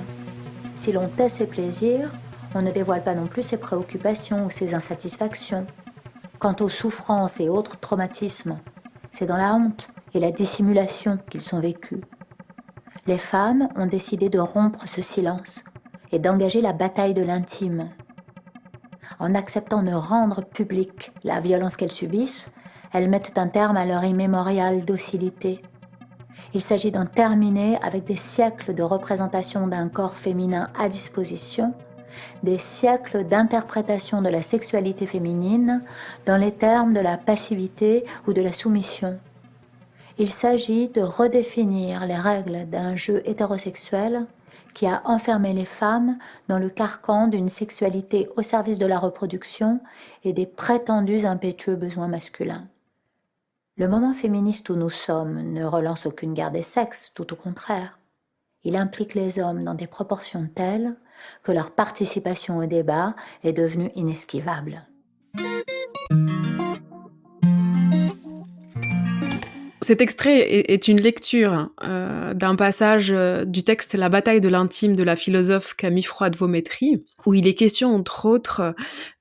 Si l'on tait ses plaisirs, on ne dévoile pas non plus ses préoccupations ou ses insatisfactions. Quant aux souffrances et autres traumatismes, c'est dans la honte et la dissimulation qu'ils sont vécus. les femmes ont décidé de rompre ce silence et d'engager la bataille de l'intime. En acceptant de rendre publique la violence qu'elles subissent, elles mettent un terme à leur immémoriale docilité. Il s'agit d'en terminer avec des siècles de représentation d'un corps féminin à disposition, des siècles d'interprétation de la sexualité féminine dans les termes de la passivité ou de la soumission. Il s'agit de redéfinir les règles d'un jeu hétérosexuel qui a enfermé les femmes dans le carcan d'une sexualité au service de la reproduction et des prétendus impétueux besoins masculins. Le moment féministe où nous sommes ne relance aucune guerre des sexes, tout au contraire. Il implique les hommes dans des proportions telles que leur participation au débat est devenue inesquivable. Cet extrait est une lecture d'un passage du texte « La bataille de l'intime » de la philosophe Camille Froide-Vaumétrie, où il est question, entre autres,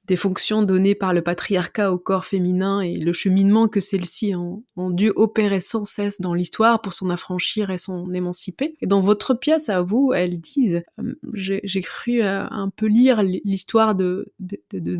des fonctions données par le patriarcat au corps féminin et le cheminement que celles-ci ont dû opérer sans cesse dans l'histoire pour s'en affranchir et s'en émanciper. Et dans votre pièce, à vous, elles disent, j'ai cru un peu lire l'histoire de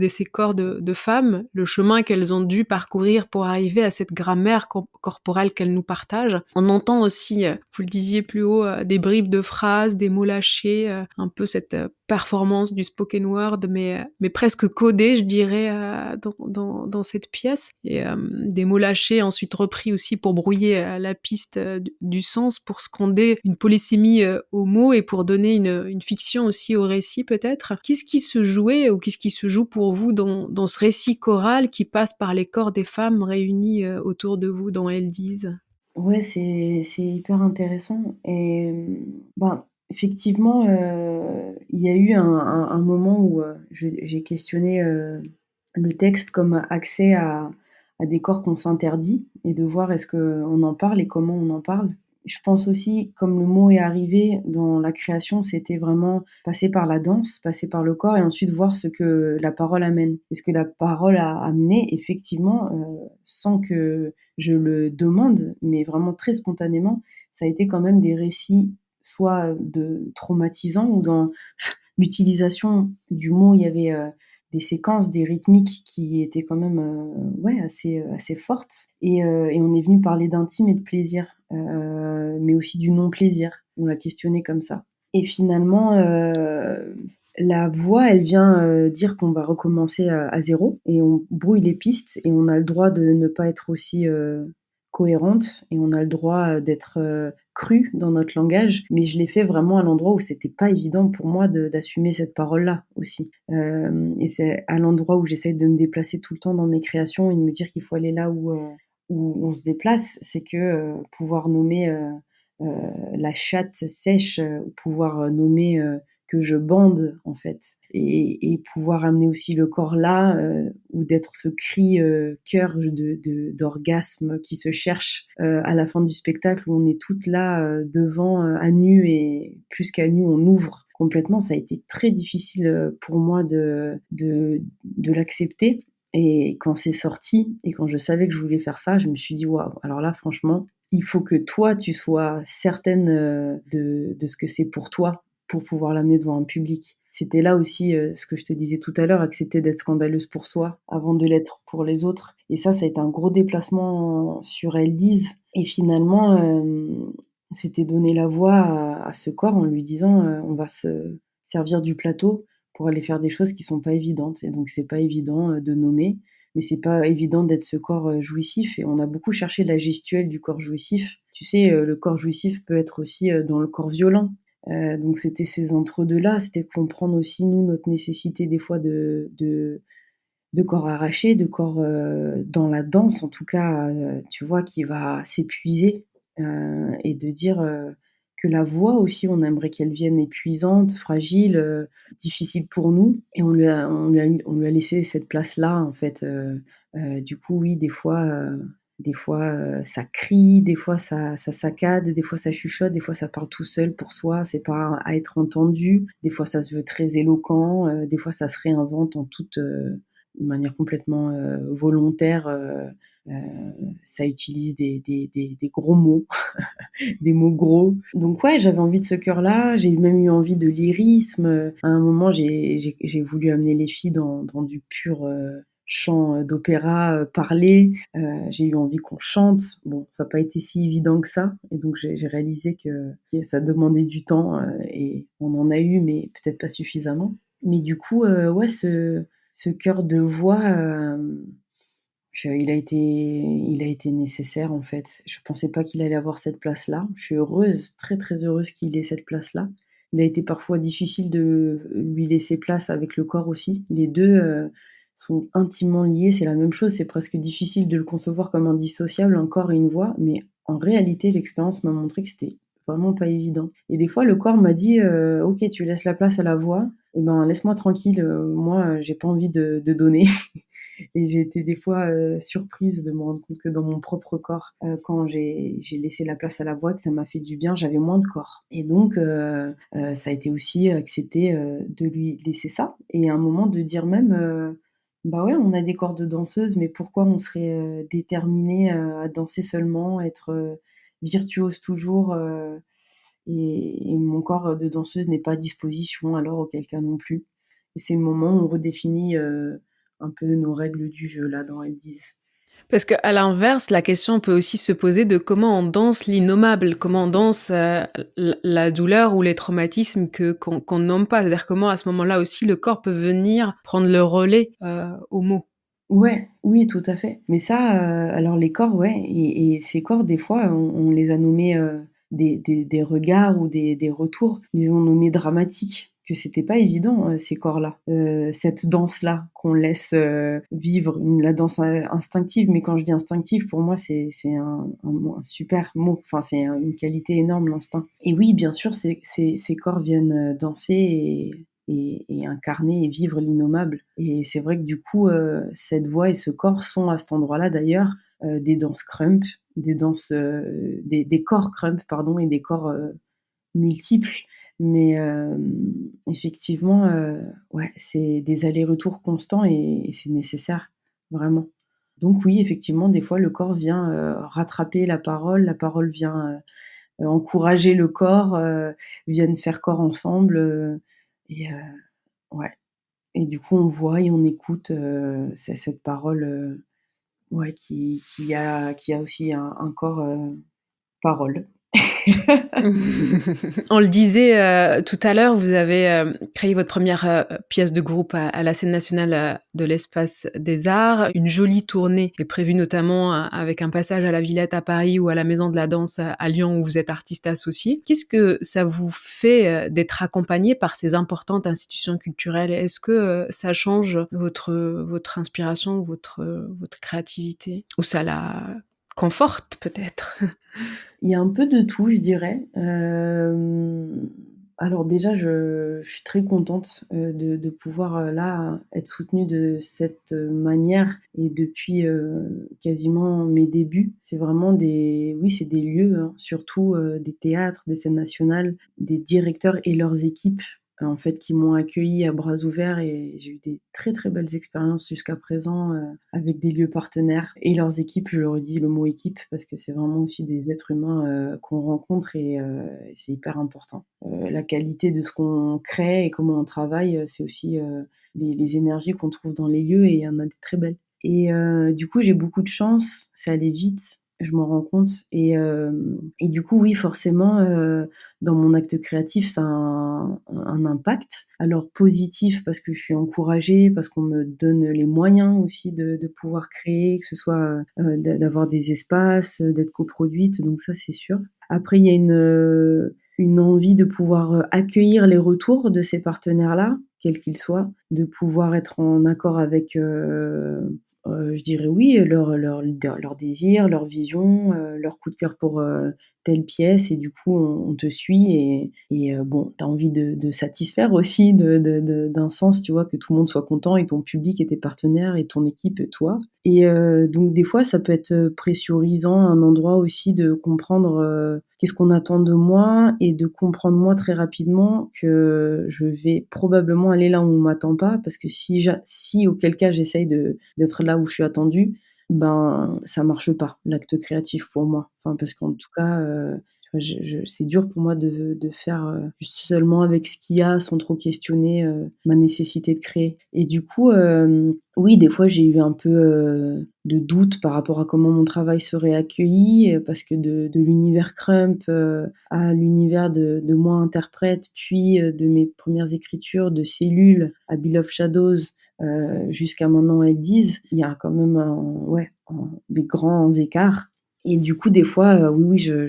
ces corps de femmes, le chemin qu'elles ont dû parcourir pour arriver à cette grammaire corporelle qu'elles nous partagent. On entend aussi, vous le disiez plus haut, des bribes de phrases, des mots lâchés, un peu cette performance du spoken word, mais presque codé, je dirais, dans cette pièce. Et des mots lâchés, ensuite repris aussi pour brouiller la piste du sens, pour scander une polysémie aux mots et pour donner une fiction aussi au récit, peut-être. Qu'est-ce qui se jouait ou qu'est-ce qui se joue pour vous dans ce récit choral qui passe par les corps des femmes réunies autour de vous dans Elles disent? Ouais, c'est hyper intéressant et effectivement, il y a eu un moment où j'ai questionné le texte comme accès à des corps qu'on s'interdit et de voir est-ce qu'on en parle et comment on en parle. Je pense aussi, comme le mot est arrivé dans la création, c'était vraiment passer par la danse, passer par le corps et ensuite voir ce que la parole amène. Et ce que la parole a amené, effectivement, sans que je le demande, mais vraiment très spontanément, ça a été quand même des récits soit de traumatisants ou dans l'utilisation du mot, il y avait des séquences, des rythmiques qui étaient quand même assez fortes. Et on est venu parler d'intime et de plaisir, mais aussi du non-plaisir. On l'a questionné comme ça. Et finalement, la voix, elle vient dire qu'on va recommencer à zéro et on brouille les pistes et on a le droit de ne pas être aussi cohérente et on a le droit d'être cru dans notre langage, mais je l'ai fait vraiment à l'endroit où c'était pas évident pour moi d'assumer cette parole-là aussi. Et c'est à l'endroit où j'essaye de me déplacer tout le temps dans mes créations et de me dire qu'il faut aller là où on se déplace, c'est que pouvoir nommer la chatte sèche, pouvoir nommer que je bande en fait, et pouvoir amener aussi le corps là, ou d'être ce cri cœur d'orgasme qui se cherche à la fin du spectacle où on est toutes là devant à nu et plus qu'à nu on ouvre complètement. Ça a été très difficile pour moi de l'accepter. Et quand c'est sorti et quand je savais que je voulais faire ça, je me suis dit waouh, alors là franchement, il faut que toi tu sois certaine de ce que c'est pour toi pour pouvoir l'amener devant un public. C'était là aussi ce que je te disais tout à l'heure, accepter d'être scandaleuse pour soi avant de l'être pour les autres. Et ça a été un gros déplacement sur Elles disent. Et finalement, c'était donner la voix à ce corps en lui disant on va se servir du plateau pour aller faire des choses qui sont pas évidentes. Et donc c'est pas évident de nommer, mais c'est pas évident d'être ce corps jouissif. Et on a beaucoup cherché la gestuelle du corps jouissif. Tu sais, le corps jouissif peut être aussi dans le corps violent. Donc c'était ces entre-deux-là, c'était de comprendre aussi, nous, notre nécessité des fois de corps arrachés, de corps dans la danse, en tout cas, tu vois, qui va s'épuiser, et de dire que la voix aussi, on aimerait qu'elle vienne épuisante, fragile, difficile pour nous, et on lui a laissé cette place-là, en fait. Du coup, oui, des fois, ça crie, des fois ça saccade, des fois ça chuchote, des fois ça parle tout seul pour soi, c'est pas à être entendu, des fois ça se veut très éloquent, des fois ça se réinvente en toute de manière complètement volontaire Ça utilise des gros mots, des mots gros. Donc ouais, j'avais envie de ce chœur-là. J'ai même eu envie de lyrisme. À un moment, j'ai voulu amener les filles dans du pur chant d'opéra parlé. J'ai eu envie qu'on chante. Bon, ça n'a pas été si évident que ça. Et donc j'ai réalisé que ça demandait du temps et on en a eu, mais peut-être pas suffisamment. Mais du coup, ouais, ce chœur de voix, il a été nécessaire, en fait. Je pensais pas qu'il allait avoir cette place-là. Je suis heureuse, très, très heureuse qu'il ait cette place-là. Il a été parfois difficile de lui laisser place avec le corps aussi. Les 2 sont intimement liés, c'est la même chose. C'est presque difficile de le concevoir comme indissociable, un corps et une voix, mais en réalité, l'expérience m'a montré que c'était vraiment pas évident. Et des fois, le corps m'a dit OK, tu laisses la place à la voix, et ben laisse-moi tranquille, moi, j'ai pas envie de donner. Et j'ai été des fois surprise de me rendre compte que dans mon propre corps, quand j'ai laissé la place à la voix, que ça m'a fait du bien, j'avais moins de corps. Et donc, ça a été aussi accepter de lui laisser ça. Et à un moment de dire même, bah ouais, on a des corps de danseuses, mais pourquoi on serait déterminé à danser seulement, être virtuose toujours et mon corps de danseuse n'est pas à disposition, alors auquel cas non plus. Et c'est le moment où on redéfinit un peu nos règles du jeu, là, dans Elles disent. Parce qu'à l'inverse, la question peut aussi se poser de comment on danse l'innommable, comment on danse la douleur ou les traumatismes qu'on nomme pas. C'est-à-dire comment à ce moment-là aussi le corps peut venir prendre le relais aux mots. Ouais, oui, tout à fait. Mais ça, alors les corps, ouais, et ces corps, des fois, on les a nommés des regards ou des retours, ils ont nommé dramatiques. Que c'était pas évident, ces corps-là, cette danse-là qu'on laisse vivre, la danse instinctive. Mais quand je dis instinctive, pour moi, c'est un super mot. Enfin, c'est une qualité énorme, l'instinct. Et oui, bien sûr, ces corps viennent danser et incarner et vivre l'innommable. Et c'est vrai que du coup, cette voix et ce corps sont à cet endroit-là d'ailleurs des danses crump, des corps crump, pardon, et des corps multiples. Mais effectivement, ouais, c'est des allers-retours constants et c'est nécessaire, vraiment. Donc oui, effectivement, des fois, le corps vient rattraper la parole vient encourager le corps, viennent faire corps ensemble, et ouais. Et du coup, on voit et on écoute cette parole, ouais, qui a aussi un corps parole. On le disait tout à l'heure, vous avez créé votre première pièce de groupe à la Scène nationale de l'Espace des Arts. Une jolie tournée est prévue notamment avec un passage à la Villette à Paris ou à la Maison de la Danse à Lyon où vous êtes artiste associé. Qu'est-ce que ça vous fait d'être accompagné par ces importantes institutions culturelles? Est-ce que ça change votre inspiration, votre créativité? Ou ça la conforte peut-être? Il y a un peu de tout, je dirais. Alors déjà, je suis très contente de pouvoir là être soutenue de cette manière et depuis quasiment mes débuts. C'est vraiment c'est des lieux, hein, surtout des théâtres, des scènes nationales, des directeurs et leurs équipes en fait, qui m'ont accueillie à bras ouverts et j'ai eu des très très belles expériences jusqu'à présent avec des lieux partenaires et leurs équipes. Je le redis, le mot équipe, parce que c'est vraiment aussi des êtres humains qu'on rencontre et c'est hyper important. La qualité de ce qu'on crée et comment on travaille, c'est aussi les énergies qu'on trouve dans les lieux et il y en a des très belles. Et du coup, j'ai beaucoup de chance, ça allait vite. Je m'en rends compte et du coup oui forcément dans mon acte créatif ça a un impact, alors positif parce que je suis encouragée, parce qu'on me donne les moyens aussi de pouvoir créer, que ce soit d'avoir des espaces, d'être coproduite, donc ça c'est sûr. Après il y a une envie de pouvoir accueillir les retours de ces partenaires-là, quels qu'ils soient, de pouvoir être en accord avec je dirais oui, leur désir, leur vision, leur coup de cœur pour telle pièce et du coup on te suit et bon, tu as envie de satisfaire aussi d'un sens, tu vois, que tout le monde soit content et ton public et tes partenaires et ton équipe et toi. Et donc des fois ça peut être pressurisant, un endroit aussi de comprendre qu'est-ce qu'on attend de moi et de comprendre moi très rapidement que je vais probablement aller là où on m'attend pas, parce que si auquel cas j'essaye d'être là où je suis attendue, ça marche pas, l'acte créatif pour moi. Enfin, parce qu'en tout cas, c'est dur pour moi de faire juste seulement avec ce qu'il y a, sans trop questionner ma nécessité de créer. Et du coup, oui, des fois, j'ai eu un peu de doute par rapport à comment mon travail serait accueilli, parce que de l'univers Crump à l'univers de moi interprète, puis de mes premières écritures de Cellules à Bill of Shadows, jusqu'à maintenant Elles disent, il y a quand même des grands écarts. Et du coup, des fois, oui, je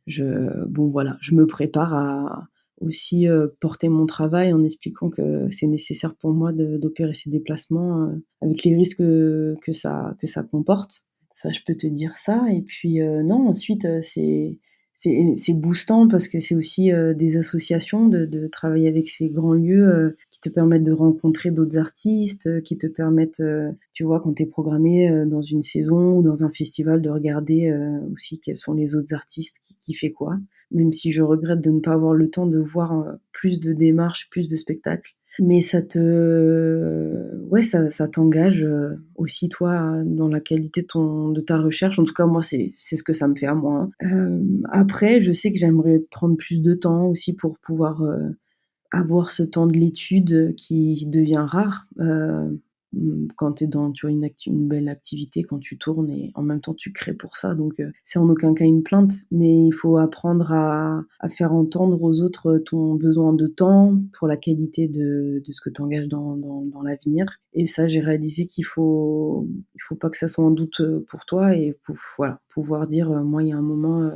me prépare à aussi porter mon travail en expliquant que c'est nécessaire pour moi d'opérer ces déplacements avec les risques que ça comporte. Ça, je peux te dire ça. Et puis, non, ensuite, c'est boostant parce que c'est aussi des associations de travailler avec ces grands lieux qui te permettent de rencontrer d'autres artistes, qui te permettent, tu vois, quand tu es programmé dans une saison ou dans un festival, de regarder aussi quels sont les autres artistes qui fait quoi. Même si je regrette de ne pas avoir le temps de voir plus de démarches, plus de spectacles. Mais ça t'engage aussi, toi, dans la qualité de ta recherche. En tout cas, moi, c'est ce que ça me fait à moi. Après, je sais que j'aimerais prendre plus de temps aussi pour pouvoir avoir ce temps de l'étude qui devient rare. Quand tu es dans une belle activité, quand tu tournes et en même temps tu crées pour ça. Donc c'est en aucun cas une plainte, mais il faut apprendre à faire entendre aux autres ton besoin de temps pour la qualité de ce que tu engages dans l'avenir. Et ça, j'ai réalisé qu'il faut pas que ça soit un doute pour toi et pouvoir dire, moi, il y a un moment...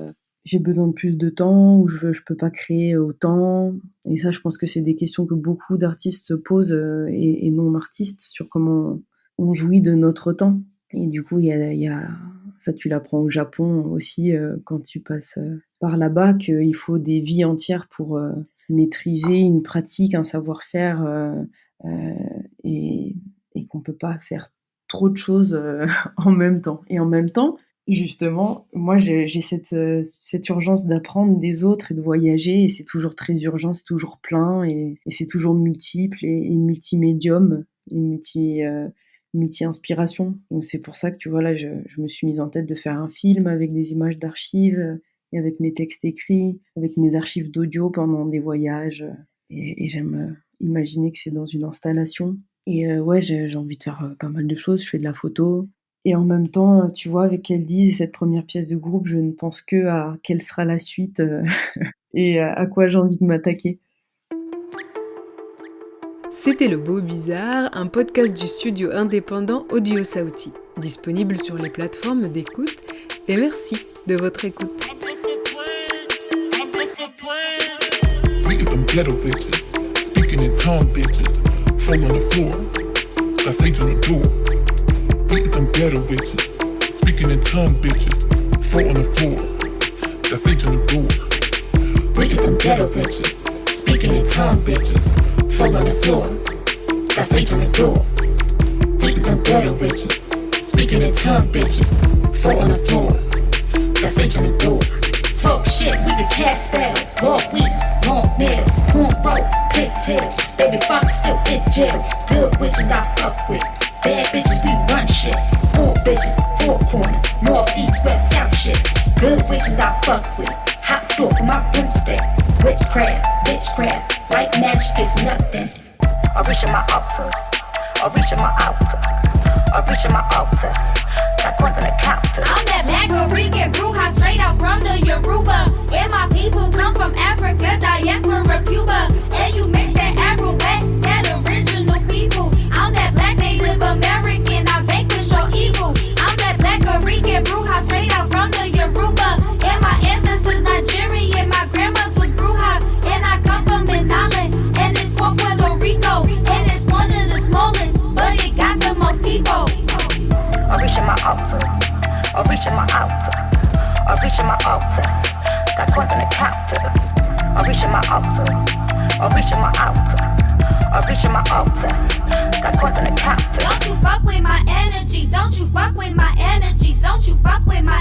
j'ai besoin de plus de temps, ou je peux pas créer autant. Et ça, je pense que c'est des questions que beaucoup d'artistes se posent, et non-artistes, sur comment on jouit de notre temps. Et du coup, il y a ça, tu l'apprends au Japon aussi, quand tu passes par là-bas, qu'il faut des vies entières pour maîtriser une pratique, un savoir-faire, et qu'on peut pas faire trop de choses en même temps. Et en même temps, justement, moi, j'ai cette urgence d'apprendre des autres et de voyager, et c'est toujours très urgent, c'est toujours plein, et c'est toujours multiple et multimédium et multi-inspiration. Donc c'est pour ça que, tu vois, là, je me suis mise en tête de faire un film avec des images d'archives, et avec mes textes écrits, avec mes archives d'audio pendant des voyages, et j'aime imaginer que c'est dans une installation. Et j'ai envie de faire pas mal de choses. Je fais de la photo. Et en même temps, tu vois, avec Elles disent, cette première pièce de groupe, je ne pense que à quelle sera la suite et à quoi j'ai envie de m'attaquer. C'était Le Beau Bizarre, un podcast du studio indépendant Audio Sauti, disponible sur les plateformes d'écoute. Et merci de votre écoute. Beat them ghetto bitches, speaking in tongue bitches, fall on the floor, that's H on the door. Beat them ghetto bitches, speaking in tongue bitches, fall on the floor, that's H on the door. Beat them ghetto bitches, speaking in tongue bitches, fall on the floor, that's H on the door. Talk shit, we the cat spell, long weeds, long nails, cornrow, pigtails, baby father still in jail, good witches I fuck with. Bad bitches, we run shit. 4 bitches, 4 corners. North, east, west, south shit. Good witches I fuck with. Hot door for my broomstick. Witchcraft, white magic is nothing. I reach in my altar. I reach in my altar. I reach in my altar. Got coins on the counter. I'm that black Rican bruja straight out from the Yoruba. And my people come from Africa, diaspora, Cuba. And you mix that Arawak, that original people. I'm that black Native American, I vanquish your evil. I'm that black Rican bruja straight out from the Yoruba. And my ancestors Nigerian, my grandma's was brujas. And I come from Manala, and it's for Puerto Rico. And it's one of the smallest, but it got the most people. I reach in my altar. I reach in my altar. I reach in my altar. Got coins on the counter. I reach in my altar. I reach in my altar. I reach in my altar. Got coins on the counter. Don't you fuck with my energy. Don't you fuck with my energy. Don't you fuck with my